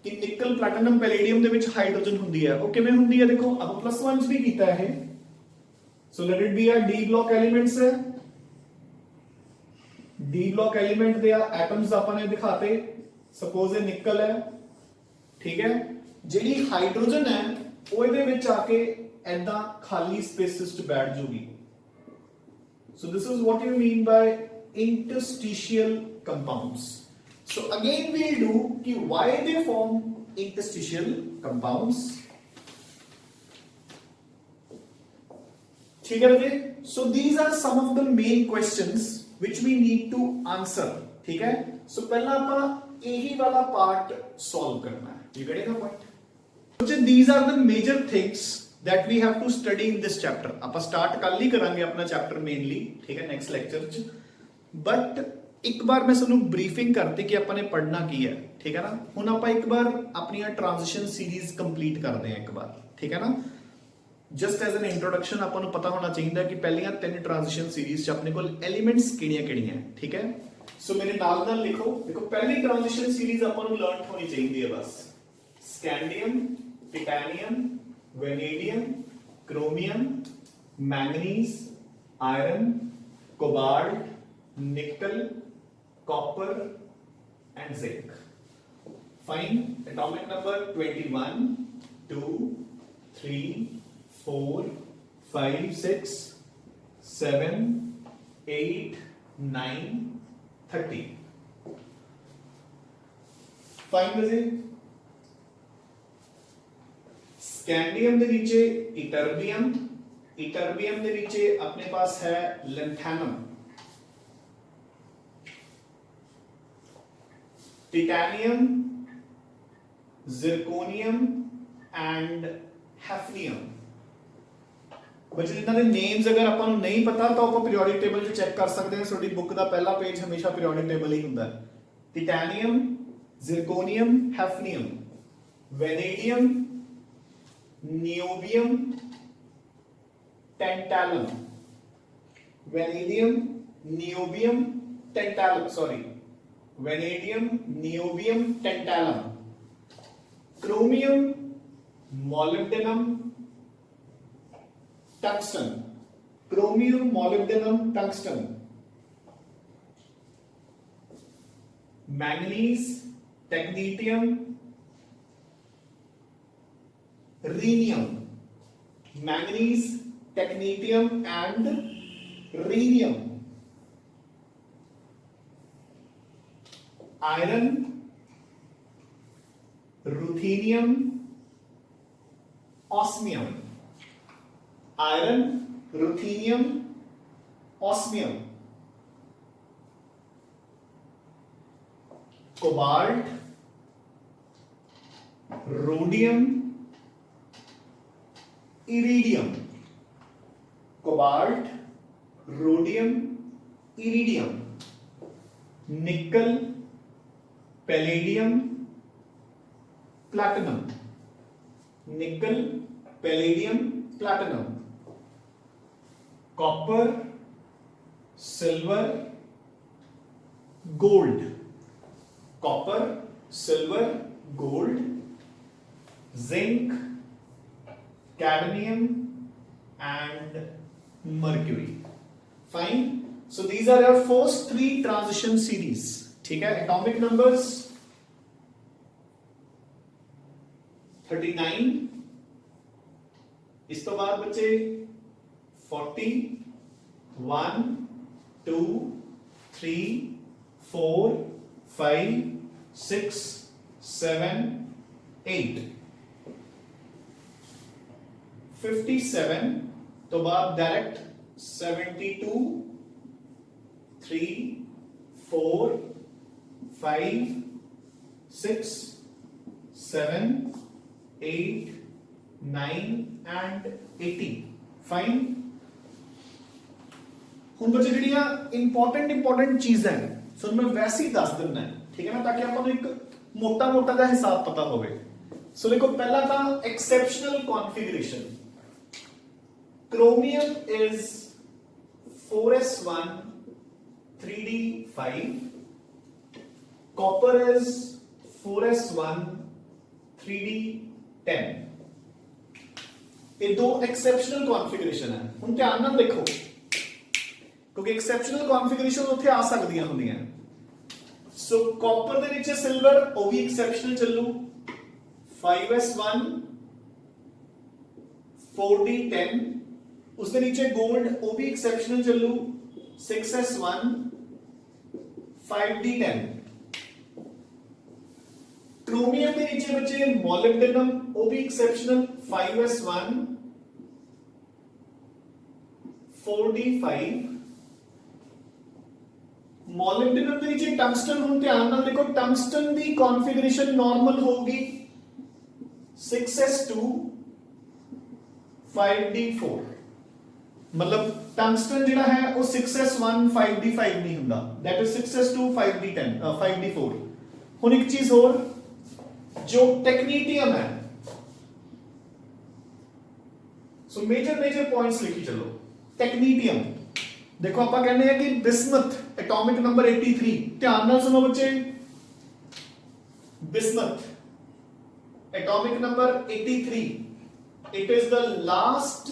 ਕਿ ਨਿਕਲ, ਪਲੈਟੀਨਮ, ਪੈਲੇਡੀਅਮ ਦੇ ਵਿੱਚ ਹਾਈਡਰੋਜਨ ਹੁੰਦੀ ਹੈ। ਉਹ ਕਿਵੇਂ ਹੁੰਦੀ ਹੈ? ਦੇਖੋ ਆਪਾਂ +1 ਵੀ ਕੀਤਾ ਹੈ। ਸੋ ਲੈਟ ਇਟ ਬੀ ਆ ਡੀ ਬਲॉक एलिमेंट्स है। डी ब्लॉक एलिमेंट दे एटम्स अपन ने दिखाते। सपोज ये निकल है, ठीक है। जेडी हाइड्रोजन है वो इहदे विच आके ऐदा खाली स्पेसेस च बैठ जूगी। So this is what you mean by interstitial compounds. So again we will do कि why they form interstitial compounds. ठीक है बच्चे, so these are some of the main questions which we need to answer. ठीक है, सो पहला ਆਪਾਂ यही वाला पार्ट सॉल्व करना है। You get the point? बच्चे these are the major things that we have to study in this chapter. ਆਪਾਂ स्टार्ट कल ही करांगे अपना चैप्टर मेनली, ठीक है, नेक्स्ट लेक्चर च। बट एक बार मैं ਤੁਹਾਨੂੰ ਬਰੀਫਿੰਗ ਕਰਤੀ ਕਿ ਆਪਾਂ ਨੇ ਪੜਨਾ ਕੀ ਹੈ, ਠੀਕ ਹੈ ਨਾ। ਹੁਣ ਆਪਾਂ ਇੱਕ ਵਾਰ ਆਪਣੀਆਂ ਟ੍ਰਾਂਜੀਸ਼ਨ ਸੀਰੀਜ਼ ਕੰਪਲੀਟ ਕਰਦੇ ਹਾਂ ਇੱਕ ਵਾਰ, ਠੀਕ ਹੈ ਨਾ। जस्ट एज एन इंट्रोडक्शन ਆਪਾਂ ਨੂੰ ਪਤਾ ਹੋਣਾ ਚਾਹੀਦਾ ਕਿ ਪਹਿਲੀਆਂ ਤਿੰਨ ਟ੍ਰਾਂਜੀਸ਼ਨ ਸੀਰੀਜ਼ ਚ ਆਪਣੇ ਕੋਲ ਐਲੀਮੈਂਟਸ ਕਿਹੜੀਆਂ-ਕਿਹੜੀਆਂ ਹੈ, ਠੀਕ ਹੈ। ਸੋ ਮੇਰੇ ਨਾਲ ਲਿਖੋ। ਦੇਖੋ ਪਹਿਲੀ ਟ੍ਰਾਂਜੀਸ਼ਨ ਸੀਰੀਜ਼ ਆਪਾਂ ਨੂੰ ਲਰਨ ਹੋਣੀ ਚਾਹੀਦੀ ਹੈ ਬਸ। ਸਕੈਂਡੀਅਮ, ਟਿਟੈਨੀਅਮ, ਵੈनेडियम, क्रोमियम, मैंगनीज, आयरन, कोबाल्ट, निकल, copper and zinc. Fine. Atomic number 21, 2, 3, 4, 5, 6, 7, 8, 9, 30। Fine बजे। स्कैंडियम के नीचे इटर्बियम, इटर्बियम के नीचे अपने पास है लैंथैनम, टिटैनियम, जिरकोनियम एंड हैफनियम। बच्चे जिन्हां दे नेम्स अगर आपां नूं नहीं पता तो आप पीरियोडिक टेबल च चेक कर सकते हैं। थोड़ी बुक का पहला पेज हमेशा पीरियोडिक टेबल ही हुंदा है। Titanium, zirconium, hafnium, vanadium, niobium, tantalum, vanadium, niobium, tantalum, sorry, vanadium, niobium, tantalum, chromium, molybdenum, tungsten, chromium, molybdenum, tungsten, manganese, technetium, rhenium, manganese, technetium and rhenium, iron, ruthenium, osmium, iron, ruthenium, osmium, cobalt, rhodium, iridium, cobalt, rhodium, iridium, निकल, palladium, platinum, निकल, palladium, platinum, copper, silver, gold, copper, silver, gold, zinc, cadmium and mercury. Fine. So these are your first three transition series. ठीक है, atomic numbers 39, इस तो बाद बच्चे 40, 1, 2, 3, 4, 5, 6, 7, 8, 57 तो बाद डायरेक्ट 72, 3, 4, 5, 6, 7, 8, 9 and 80। फाइन। हुण बच्चे जिहड़ियां इंपॉर्टेंट चीज़ां सो मैं वैसे ही दस दिना है, ठीक है ना, ताकि आपां नूं एक मोटा मोटा दा हिसाब पता होवे। सो देखो पहला था exceptional configuration. Chromium is 4s1 3d5, copper is 4s1 3d10। ये दो एक्सेप्शनल कॉन्फ़िगरेशन है। हुण ध्यान नाल देखो क्योंकि एक्सेप्शनल कॉन्फ़िगरेशन उत्थे आ सकदियां हुंदियां। सो कॉपर दे नीचे सिल्वर ओ भी एक्सेप्शनल चलू, 5s1 4d10, उसके नीचे गोल्ड वो भी एक्सेप्शनल चलू, 6s1 5d10। क्रोमियम के नीचे बचे मोलिब्डेनम वो भी एक्सेप्शनल, 5s1 4d5 ਮੋਲਿਬਡੇਨਮ ਦੇ ਵਿੱਚ ਟੰਗਸਟਨ ਹੁਣ ਧਿਆਨ ਨਾਲ ਦੇਖੋ ਟੰਗਸਟਨ ਦੀ ਕਨਫਿਗਰੇਸ਼ਨ ਨਾਰਮਲ ਹੋਊਗੀ 6s2 5d4 मतलब टंगस्टन जिहड़ा है वो 6s1 5d5 नहीं हुंदा that is 6s2 5d10 5d4 हुण एक चीज और जो टेक्नीटियम है सो मेजर पॉइंट्स लिखी चलो टेक्नीटियम देखो आप कहने हैं कि बिस्मथ एटॉमिक नंबर 83 ध्यान नाल सुनो बच्चे bismuth atomic number 83 it is the last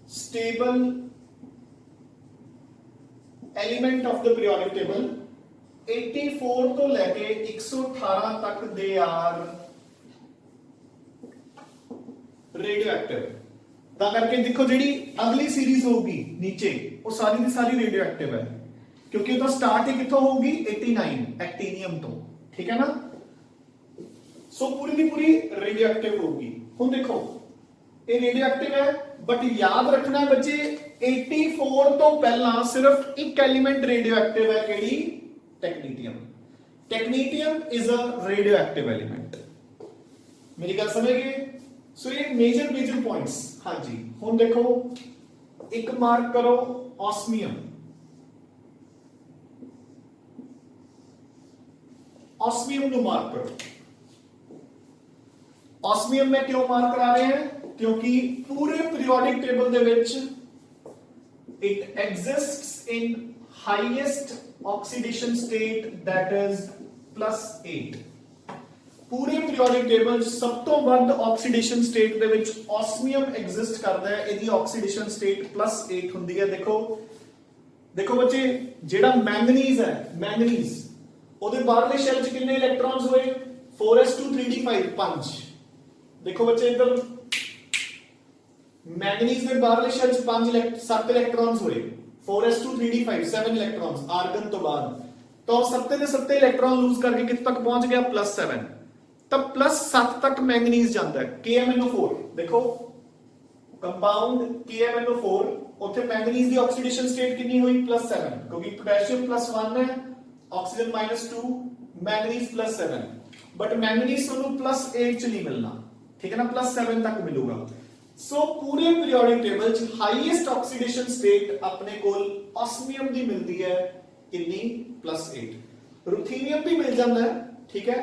stable element of the periodic table 84 तो लेके 118 तक they are radioactive ਤਾਂ ਕਰਕੇ ਦੇਖੋ ਜਿਹੜੀ ਅਗਲੀ ਸੀਰੀਜ਼ ਹੋਊਗੀ ਨੀਚੇ ਉਹ ਸਾਰੀ ਦੀ ਸਾਰੀ ਰੇਡੀਓਐਕਟਿਵ ਹੈ ਕਿਉਂਕਿ ਉਹਦਾ ਸਟਾਰਟ ਹੀ ਕਿੱਥੋਂ ਹੋਊਗੀ 89 ਐਕਟੀਨੀਅਮ ਤੋਂ ਠੀਕ ਹੈ ਨਾ ਸੋ ਪੂਰੀ ਦੀ ਪੂਰੀ ਰੇਡੀਓਐਕਟਿਵ ਹੋਊਗੀ ਹੁਣ ਦੇਖੋ ਇਹ ਰੇਡੀਓਐਕਟਿਵ ਹੈ बट याद रखना है बच्चे 84 तो पहला सिर्फ एक एलिमेंट रेडियोएक्टिव है केड़ी टेक्नीटियम टेक्नीटियम इज अ रेडियोएक्टिव एलिमेंट मेरी गल समझ गए सो ये मेजर पॉइंट्स हां जी हुन देखो एक मार्क करो ऑस्मियम ऑस्मियम नु मार्क करो ऑस्मियम में क्यों मार्क करा रहे हैं क्योंकि पूरे periodic table they which it exists in highest oxidation state that is +8 पूरे पीरियोडिक टेबल सब तो ਵੱਧ ऑक्सीडेशन स्टेट दे विच ऑस्मियम एग्जिस्ट करदा है ਇਹਦੀ ऑक्सीडेशन स्टेट +8 ਹੁੰਦੀ है देखो बच्चे ਜਿਹੜਾ मैंगनीज है मैंगनीज ਉਹਦੇ ਬਾਹਰਲੇ ਸ਼ੈਲ ਚ ਕਿੰਨੇ ਇਲੈਕਟ੍ਰॉन्स ਹੋਏ 4s2 3d5 5 देखो बच्चे इधर मैंगनीज के बाहरले शेल च 7 इलेक्ट्रॉन्स हुए 4s2 3d5 7 इलेक्ट्रॉन्स आर्गन तो बाद तो 7 के 7 इलेक्ट्रॉन लूज करके कित तक पहुंच गया +7 तब +7 तक मैंगनीज जाता है KMnO4 देखो कंपाउंड KMnO4 उथे मैंगनीज की ऑक्सीडेशन स्टेट कितनी हुई +7 क्योंकि पोटेशियम +1 है ऑक्सीजन -2 मैंगनीज +7 बट मैंगनीज ਤੁਹਾਨੂੰ +8 च नहीं मिलना ठीक है ना +7 तक मिलूगा सो पूरे पीरियोडिक टेबल च हाईएस्ट ऑक्सीडेशन स्टेट अपने कोल ऑस्मियम दी मिलती है कितनी +8 रुथीनियम भी मिल जाता है ठीक है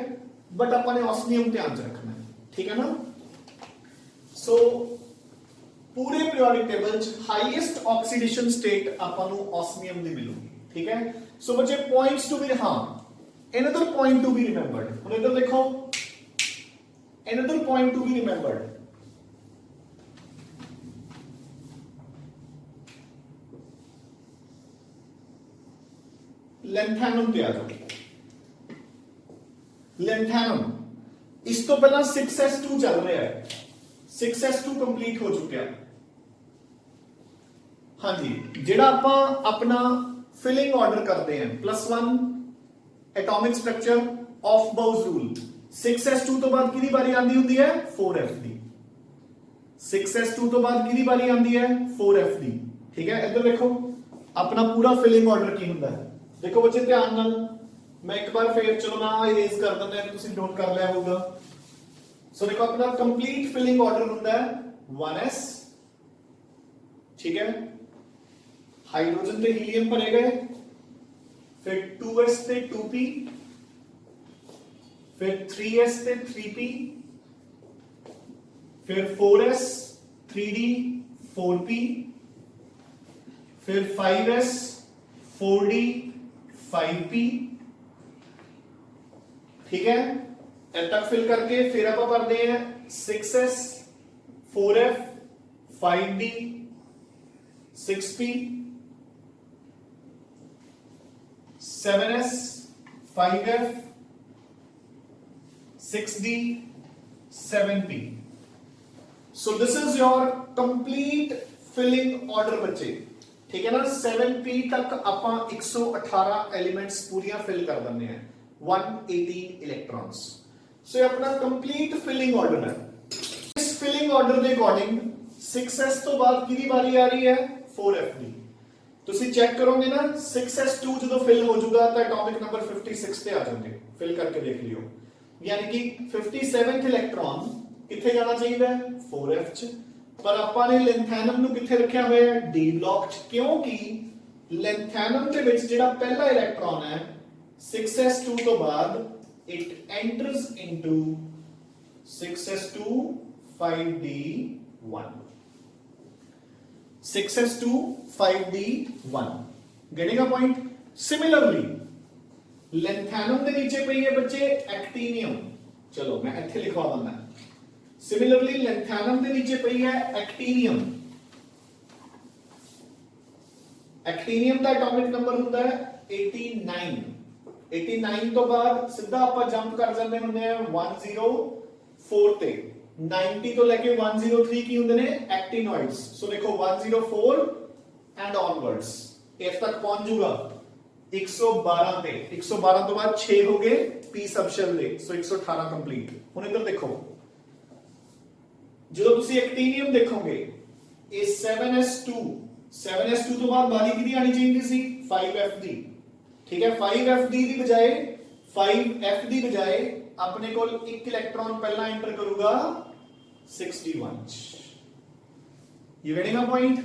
बट अपने ऑस्मियम ध्यान च रखना है ठीक है ना सो पूरे पीरियोडिक टेबल च हाईएस्ट ऑक्सीडेशन स्टेट अपन ऑस्मियम दी मिलूगी ठीक है सो बच्चे पॉइंट्स टू बी हां another point to be remembered ਹੁਣ इधर देखो another point to be remembered लैंथैनम पे आ जाओ लैंथैनम इस तो पहला 6s2 चल रहा है 6s2 कंप्लीट हो चुका हाँ जी जेड़ा आपां अपना फिलिंग ऑर्डर करते हैं +1 एटॉमिक स्ट्रक्चर ऑफ बाउस रूल 6s2 तो बाद किहदी बारी आंदी हुंदी है 4f दी 6s2 तो बाद किहदी बारी आंदी है 4f दी ठीक है इधर देखो अपना पूरा फिलिंग ऑर्डर की हुंदा है देखो बच्चे ध्यान नाल मैं एक बार फिर चलो ना इरेज कर दिंदा है तुसीं नोट कर लिया होगा सो देखो अपना कंप्लीट फिलिंग ऑर्डर हुंदा है 1s ठीक है हाइड्रोजन ते हीलियम भरे गए फिर 2s ते 2p फिर 3s ते 3p फिर 4s 3d 4p फिर 5s 4d 5p ठीक है अब तक फिल करके फिर आप भरते हैं 6s 4f 5d 6p 7s 5f 6d 7p so this is your complete filling order बच्चे ठीक है ना 7p तक ਆਪਾਂ 118 एलिमेंट्स पूरियां फिल कर देने हैं 118 इलेक्ट्रॉन्स सो ये अपना कंप्लीट फिलिंग ऑर्डर है इस फिलिंग ऑर्डर के अकॉर्डिंग 6s ਤੋਂ ਬਾਅਦ ਕਿਹਦੀ ਵਾਰੀ ਆ ਰਹੀ ਹੈ 4f ਦੀ। ਤੁਸੀਂ ਚੈੱਕ ਕਰੋਗੇ ਨਾ 6s2 ਜਦੋਂ ਫਿਲ ਹੋ ਜਾਊਗਾ ਤਾਂ ਐਟੋਮਿਕ ਨੰਬਰ 56 ਤੇ ਆ ਜਾਓਗੇ। ਫਿਲ ਕਰਕੇ ਦੇਖ ਲਿਓ, ਯਾਨੀ ਕਿ 57th ਇਲੈਕਟ੍ਰੋਨ ਕਿੱਥੇ ਜਾਣਾ ਚਾਹੀਦਾ ਹੈ 4f ਚ, ਪਰ ਆਪਾਂ ਨੇ ਲੈਂਥੈਨਮ ਨੂੰ ਕਿੱਥੇ ਰੱਖਿਆ ਹੋਇਆ ਹੈ d ਬਲੌਕ ਚ, ਕਿਉਂਕਿ ਲੈਂਥੈਨਮ ਦੇ ਵਿੱਚ ਜਿਹੜਾ ਪਹਿਲਾ ਇਲੈਕਟ੍ਰੋਨ ਹੈ 6s2 ਤੋਂ ਬਾਅਦ it enters into 6s2 5d1 6s2 5d1 getting a point। similarly ਲੈਂਥੈਨਮ ਦੇ ਨੀਚੇ ਪਈ ਹੈ ਬੱਚੇ ਐਕਟੀਨੀਅਮ, ਚਲੋ ਮੈਂ ਇੱਥੇ ਲਿਖਵਾ ਦਿੰਦਾ। ਸਿਮਿਲਰਲੀ ਲੈਂਥੈਨਮ ਦੇ ਨੀਚੇ ਪਈ ਹੈ ਐਕਟੀਨੀਅਮ। ਐਕਟੀਨੀਅਮ ਦਾ ਐਟੋਮਿਕ ਨੰਬਰ ਹੁੰਦਾ ਹੈ 89। 89 ਤੋਂ ਬਾਅਦ ਸਿੱਧਾ ਆਪਾਂ ਜੰਪ ਕਰ ਜਾਂਦੇ ਹੁੰਦੇ ਆ 104 ਤੇ। 90 ਤੋਂ ਲੈ ਕੇ 103 ਕੀ ਹੁੰਦੇ ਨੇ ਐਕਟੀਨੋਇਡਸ। ਸੋ ਦੇਖੋ 104 ਐਂਡ ਔਨਵਰਡਸ ਇਸ ਤੱਕ ਪਹੁੰਚ ਜੂਗਾ 112 ਤੇ। 112 ਤੋਂ ਬਾਅਦ 6 ਹੋ ਗਏ ਪੀ ਸਬਸ਼ੈਲ ਦੇ, ਸੋ 118 ਕੰਪਲੀਟ। ਹੁਣ ਇੱਧਰ ਦੇਖੋ, ਜਦੋਂ ਤੁਸੀਂ ਐਕਟੀਨੀਅਮ ਦੇਖੋਗੇ ਇਹ 7s2 ਤੋਂ ਬਾਅਦ ਵਾਰੀ ਕਿਹਦੀ ਆਣੀ ਚਾਹੀਦੀ ਸੀ 5f ਦੀ। ਠੀਕ ਹੈ, 5f ਦੀ ਬਜਾਏ 5f ਦੀ ਬਜਾਏ ਆਪਣੇ ਕੋਲ ਇੱਕ ਇਲੈਕਟ੍ਰੋਨ ਪਹਿਲਾਂ ਐਂਟਰ ਕਰੂਗਾ 61 ਚ। You getting a point?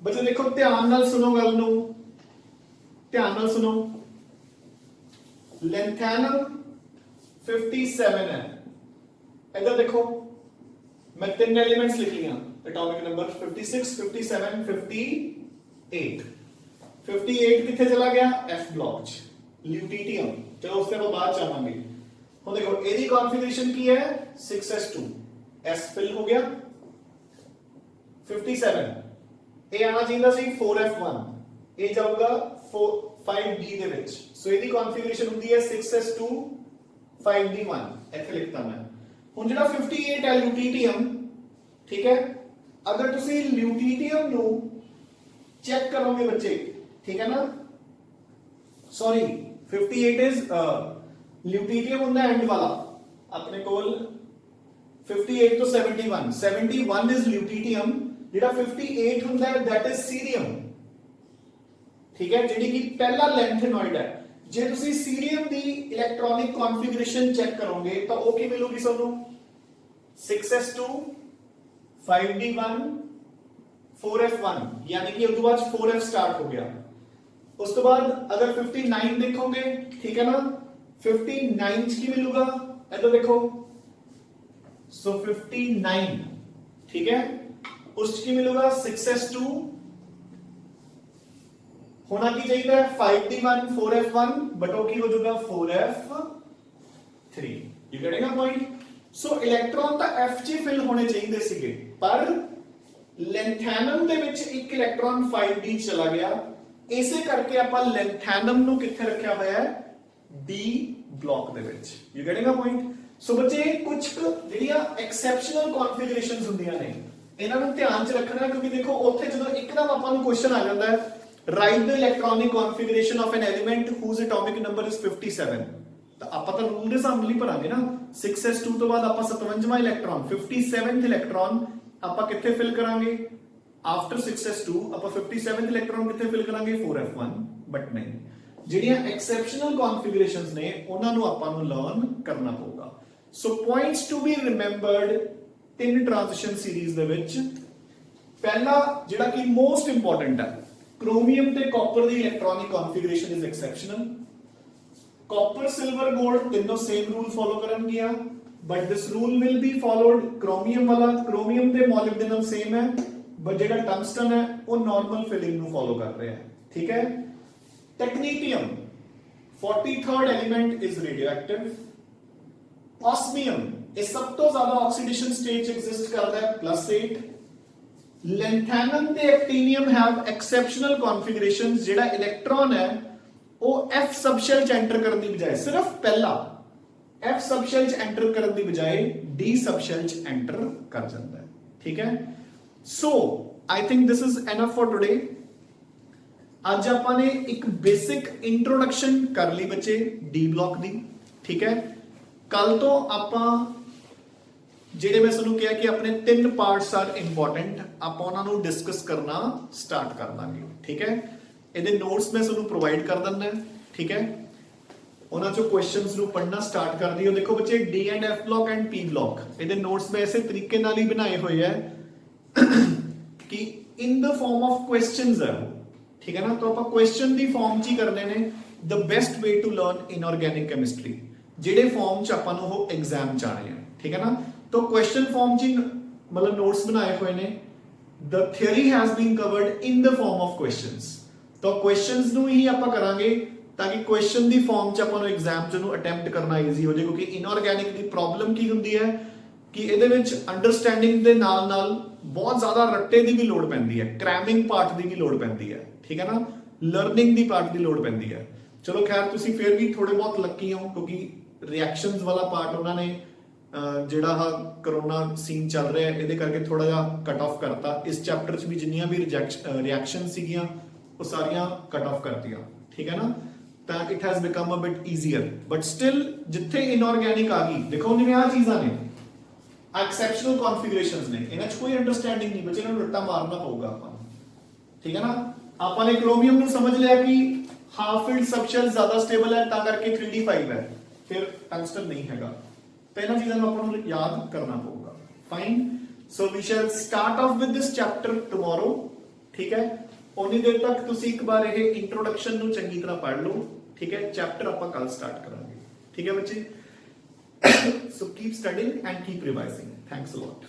ਬੱਚੇ ਦੇਖੋ ਧਿਆਨ ਨਾਲ ਸੁਣੋ ਗੱਲ ਨੂੰ, ਧਿਆਨ ਨਾਲ ਸੁਣੋ। ਲੈਂਥੈਨਮ 57 ਹੈ, इधर देखो मैं 3 एलिमेंट्स लिख लिया एटॉमिक नंबर 56 57 58 58 किथे चला गया F ब्लॉक च ल्यूटीनियम। चलो उससे हम बाद चाहेंगे। ਹੁਣ देखो एदी कॉन्फ़िगरेशन की है 6s2 S फिल हो गया 57 ए आना चाहिए ਸੀ 4f1 ए ਜਾਊਗਾ 5d ਦੇ ਵਿੱਚ। ਸੋ ਇਹਦੀ ਕਨਫੀਗਰੇਸ਼ਨ ਹੁੰਦੀ ਹੈ 6s2 5d1 ਇੱਥੇ ਲਿਖਤਾ ਮੈਂ। ਹੁਣ ਜਿਹੜਾ 58 ਹੈ ल्यूटीनियम, ठीक है, अगर ਤੁਸੀਂ ल्यूटीनियम ਨੂੰ ਚੈੱਕ ਕਰੋਗੇ ਬੱਚੇ, ठीक है ना, सॉरी 58 इज ल्यूटीनियम ਹੁੰਦਾ ਐਂਡ ਵਾਲਾ ਆਪਣੇ ਕੋਲ 58 ਤੋਂ 71 71 ਇਜ਼ ल्यूटीनियम, ਜਿਹੜਾ 58 ਹੁੰਦਾ ਹੈ that is सीरियम। ठीक है, ਜਿਹੜੀ ਕਿ ਪਹਿਲਾ ਲੈਂਥेनॉइड ਹੈ। ਜੇ ਤੁਸੀਂ सीरियम ਦੀ ਇਲੈਕਟ੍ਰੋਨਿਕ ਕਨਫੀਗਰੇਸ਼ਨ ਚੈੱਕ ਕਰੋਗੇ ਤਾਂ ਉਹ ਕੀ ਮਿਲੂਗੀ ਤੁਹਾਨੂੰ 6s2 5d1 4f1, यानी कि उसके बाद 4f स्टार्ट हो गया। उसके बाद अगर 59 देखोगे, ठीक है ना, 59 की मिलूगा इधर देखो, सो 59, ठीक है, उसकी मिलूगा 6s2 होना की चाहिए 5d1 4f1 बट वो की हो जाएगा 4f3। You getting a point? So electron ਤਾਂ f ਚ ਫਿਲ ਹੋਣੇ ਚਾਹੀਦੇ ਸੀਗੇ, ਪਰ ਲੈਂਥੈਨਮ ਦੇ ਵਿੱਚ ਇੱਕ ਇਲੈਕਟ੍ਰੋਨ 5d ਚਲਾ ਗਿਆ, ਇਸੇ ਕਰਕੇ ਆਪਾਂ ਲੈਂਥੈਨਮ ਨੂੰ ਕਿੱਥੇ ਰੱਖਿਆ ਹੋਇਆ ਹੈ d ਬਲੌਕ ਦੇ ਵਿੱਚ। You getting a point? So ਬੱਚੇ ਕੁਝ ਜਿਹੜੀਆਂ ਐਕਸੈਪਸ਼ਨਲ ਕਨਫੀਗਰੇਸ਼ਨਸ ਹੁੰਦੀਆਂ ਨੇ ਇਹਨਾਂ ਨੂੰ ਧਿਆਨ ਚ ਰੱਖਣਾ, ਕਿਉਂਕਿ ਦੇਖੋ ਉੱਥੇ ਜਦੋਂ ਇੱਕਦਮ ਆਪਾਂ ਨੂੰ ਕੁਐਸਚਨ ਆ ਜਾਂਦਾ ਹੈ right the electronic configuration of N element whose atomic number is 57, ਤਾਂ ਆਪਾਂ ਤਾਂ ਰੂਲ ਦੇ ਹਿਸਾਬ ਨਾਲ ਹੀ ਭਰਾਂਗੇ ਨਾ। 6s2 ਤੋਂ ਬਾਅਦ ਆਪਾਂ 57ਵਾਂ ਇਲੈਕਟ੍ਰੋਨ 57th ਇਲੈਕਟ੍ਰੋਨ ਆਪਾਂ ਕਿੱਥੇ ਫਿਲ ਕਰਾਂਗੇ ਆਫਟਰ 6s2 ਆਪਾਂ 57th ਇਲੈਕਟ੍ਰੋਨ ਕਿੱਥੇ ਫਿਲ ਕਰਾਂਗੇ 4f1, ਬਟ ਨਹੀਂ, ਜਿਹੜੀਆਂ ਐਕਸੈਪਸ਼ਨਲ ਕਨਫੀਗਰੇਸ਼ਨਸ ਨੇ ਉਹਨਾਂ ਨੂੰ ਆਪਾਂ ਨੂੰ ਲਰਨ ਕਰਨਾ ਪਊਗਾ। So points to be remembered ਤਿੰਨ ਟ੍ਰਾਂਜੀਸ਼ਨ ਸੀਰੀਜ਼ ਦੇ ਵਿੱਚ, ਪਹਿਲਾ ਜਿਹੜਾ ਕਿ ਮੋਸਟ ਇੰਪੋਰਟੈਂਟ ਹੈ, क्रोमियम ਤੇ ਕਾਪਰ ਦੀ electronic configuration is exceptional. Copper silver gold तीनों सेम रूल फॉलो करनगियां, but this rule will be followed chromium वाला, क्रोमियम ते मॉलिब्डेनम सेम है, बट जेड़ा टंगस्टन है वो नॉर्मल फिलिंग नु फॉलो कर रहे हैं। ठीक है, टेक्नीटियम 43rd element is radioactive. Osmium ये सब तो ज्यादा ऑक्सीडेशन स्टेज एग्जिस्ट करता है +8। लैंथैनम ते एक्टिनियम हैव एक्सेप्शनल कॉन्फ़िगरेशंस, जेड़ा इलेक्ट्रॉन है ਉਹ F सबशेल ਚ ਐਂਟਰ ਕਰਨ ਦੀ ਬਜਾਏ, ਸਿਰਫ ਪਹਿਲਾ F सबशेल ਚ ਐਂਟਰ ਕਰਨ ਦੀ ਬਜਾਏ D सबशेल ਚ ਐਂਟਰ ਕਰ ਜਾਂਦਾ ਹੈ। ਠੀਕ ਹੈ, so I think this is enough for today. ਅੱਜ ਆਪਾਂ ਨੇ ਇੱਕ ਬੇਸਿਕ ਇੰਟਰੋਡਕਸ਼ਨ ਕਰ ਲਈ ਬੱਚੇ D ਬਲੌਕ ਦੀ। ਠੀਕ ਹੈ, ਕੱਲ ਤੋਂ ਆਪਾਂ ਜਿਹੜੇ ਮੈਂ ਤੁਹਾਨੂੰ ਕਿਹਾ ਕਿ ਆਪਣੇ ਤਿੰਨ ਪਾਰਟਸ ਆਰ ਇੰਪੋਰਟੈਂਟ, ਆਪਾਂ ਉਹਨਾਂ ਨੂੰ ਡਿਸਕਸ ਕਰਨਾ ਸਟਾਰਟ ਕਰ ਦਾਂਗੇ। ਠੀਕ ਹੈ, ਇਹਦੇ ਨੋਟਸ ਮੈਂ ਤੁਹਾਨੂੰ ਪ੍ਰੋਵਾਈਡ ਕਰ ਦਿੰਦਾ। ਠੀਕ ਹੈ, ਉਹਨਾਂ ਚੋਂ ਕੁਐਸਚਨਸ ਨੂੰ ਪੜ੍ਹਨਾ ਸਟਾਰਟ ਕਰ ਦਿਓ। ਦੇਖੋ ਬੱਚੇ, D and F block and P block, ਇਹਦੇ ਨੋਟਸ ਮੈਂ ਇਸੇ ਤਰੀਕੇ ਨਾਲ ਹੀ ਬਣਾਏ ਹੋਏ ਆ ਕਿ ਇਨ ਦ ਫਾਰਮ ਆਫ ਕੁਐਸਚਨਸ ਹੈ। ਠੀਕ ਹੈ ਨਾ, ਤਾਂ ਆਪਾਂ ਕੁਐਸਚਨ ਦੀ ਫਾਰਮ 'ਚ ਹੀ ਕਰਨੇ ਨੇ। The best way to learn inorganic chemistry, ਜਿਹੜੇ ਫਾਰਮ 'ਚ ਆਪਾਂ ਨੂੰ ਉਹ ਐਗਜ਼ਾਮ 'ਚ ਆਣੇ ਆ। ਠੀਕ ਹੈ ਨਾ, ਤਾਂ ਕੁਐਸਚਨ ਫਾਰਮ 'ਚ ਹੀ ਮਤਲਬ ਨੋਟਸ ਬਣਾਏ ਹੋਏ ਨੇ। The theory has been covered in the form of questions, ਤਾਂ ਕੁਐਸਚਨਸ ਨੂੰ ਹੀ ਆਪਾਂ ਕਰਾਂਗੇ ਤਾਂ ਕਿ ਕੁਐਸਚਨ ਦੀ ਫਾਰਮ 'ਚ ਆਪਾਂ ਨੂੰ ਐਗਜ਼ਾਮ 'ਚ ਉਹਨੂੰ ਅਟੈਂਪਟ ਕਰਨਾ ਈਜ਼ੀ ਹੋ ਜਾਏ। ਕਿਉਂਕਿ ਇਨਆਰਗੈਨਿਕ ਦੀ ਪ੍ਰੋਬਲਮ ਕੀ ਹੁੰਦੀ ਹੈ ਕਿ ਇਹਦੇ ਵਿੱਚ ਅੰਡਰਸਟੈਂਡਿੰਗ ਦੇ ਨਾਲ ਨਾਲ ਬਹੁਤ ਜ਼ਿਆਦਾ ਰੱਟੇ ਦੀ ਵੀ ਲੋੜ ਪੈਂਦੀ ਹੈ, ਕ੍ਰੈਮਿੰਗ ਪਾਰਟ ਦੀ ਵੀ ਲੋੜ ਪੈਂਦੀ ਹੈ। ਠੀਕ ਹੈ ਨਾ, ਲਰਨਿੰਗ ਦੀ ਪਾਰਟ ਦੀ ਲੋੜ ਪੈਂਦੀ ਹੈ। ਚਲੋ ਖੈਰ, ਤੁਸੀਂ ਫਿਰ ਵੀ ਥੋੜੇ ਬਹੁਤ ਲੱਕੀ ਹੋ ਕਿਉਂਕਿ ਰਿਐਕਸ਼ਨਸ ਵਾਲਾ ਪਾਰਟ ਉਹਨਾਂ ਨੇ ਜਿਹੜਾ ਹਾ ਕਰੋਨਾ ਸੀਨ ਚੱਲ ਰਿਹਾ ਇਹਦੇ ਕਰਕੇ ਥੋੜਾ ਜਿਹਾ ਕੱਟ ਆਫ ਕਰਤਾ। ਇਸ ਚੈਪਟਰ 'ਚ ਵੀ ਜਿੰਨੀਆਂ ਵੀ ਰਿਐਕਸ਼ਨ ਸੀਗੀਆਂ ਉਹ ਸਾਰੀਆਂ ਕੱਟ ਆਫ ਕਰਤੀਆਂ। ਠੀਕ ਹੈ ਨਾ, ਤਾਂ it has become a bit easier, but still ਜਿੱਥੇ ਇਨਆਰਗੈਨਿਕ ਆ ਗਈ, ਦੇਖੋ ਜਿਵੇਂ ਆਹ ਚੀਜ਼ਾਂ ਨੇ, ਐਕਸੈਪਸ਼ਨਲ ਕਨਫੀਗਰੇਸ਼ਨਸ ਨੇ, ਇਹਨਾਂ 'ਚ ਕੋਈ ਅੰਡਰਸਟੈਂਡਿੰਗ ਨਹੀਂ, ਬੱਚੇ ਨੂੰ ਰੱਟਾ ਮਾਰਨਾ ਪਊਗਾ ਆਪਾਂ ਨੂੰ। ਠੀਕ ਹੈ ਨਾ, ਆਪਾਂ ਨੇ ਕ੍ਰੋਮੀਅਮ ਨੂੰ ਸਮਝ ਲਿਆ ਕਿ ਹਾਫ ਫੀਲਡ ਸਬਸ਼ੈਲ ਜ਼ਿਆਦਾ ਸਟੇਬਲ ਹੈ ਤਾਂ ਕਰਕੇ 3d5 ਹੈ, ਫਿਰ ਟੰਗਸਟਨ ਨਹੀਂ ਹੈਗਾ। ਤਾਂ ਇਹਨਾਂ ਚੀਜ਼ਾਂ ਨੂੰ ਆਪਾਂ ਨੂੰ ਯਾਦ ਕਰਨਾ ਪਊਗਾ। Fine, so we shall start off with this chapter tomorrow. ਠੀਕ ਹੈ, ਉਨੀ ਦੇਰ ਤੱਕ ਤੁਸੀਂ ਇੱਕ ਵਾਰ ਇਹ ਇੰਟਰੋਡਕਸ਼ਨ ਨੂੰ ਚੰਗੀ ਤਰ੍ਹਾਂ ਪੜ੍ਹ ਲਓ। ਠੀਕ ਹੈ, ਚੈਪਟਰ ਆਪਾਂ ਕੱਲ ਸਟਾਰਟ ਕਰਾਂਗੇ। ਠੀਕ ਹੈ ਬੱਚੇ, so keep studying and keep revising. Thanks a lot.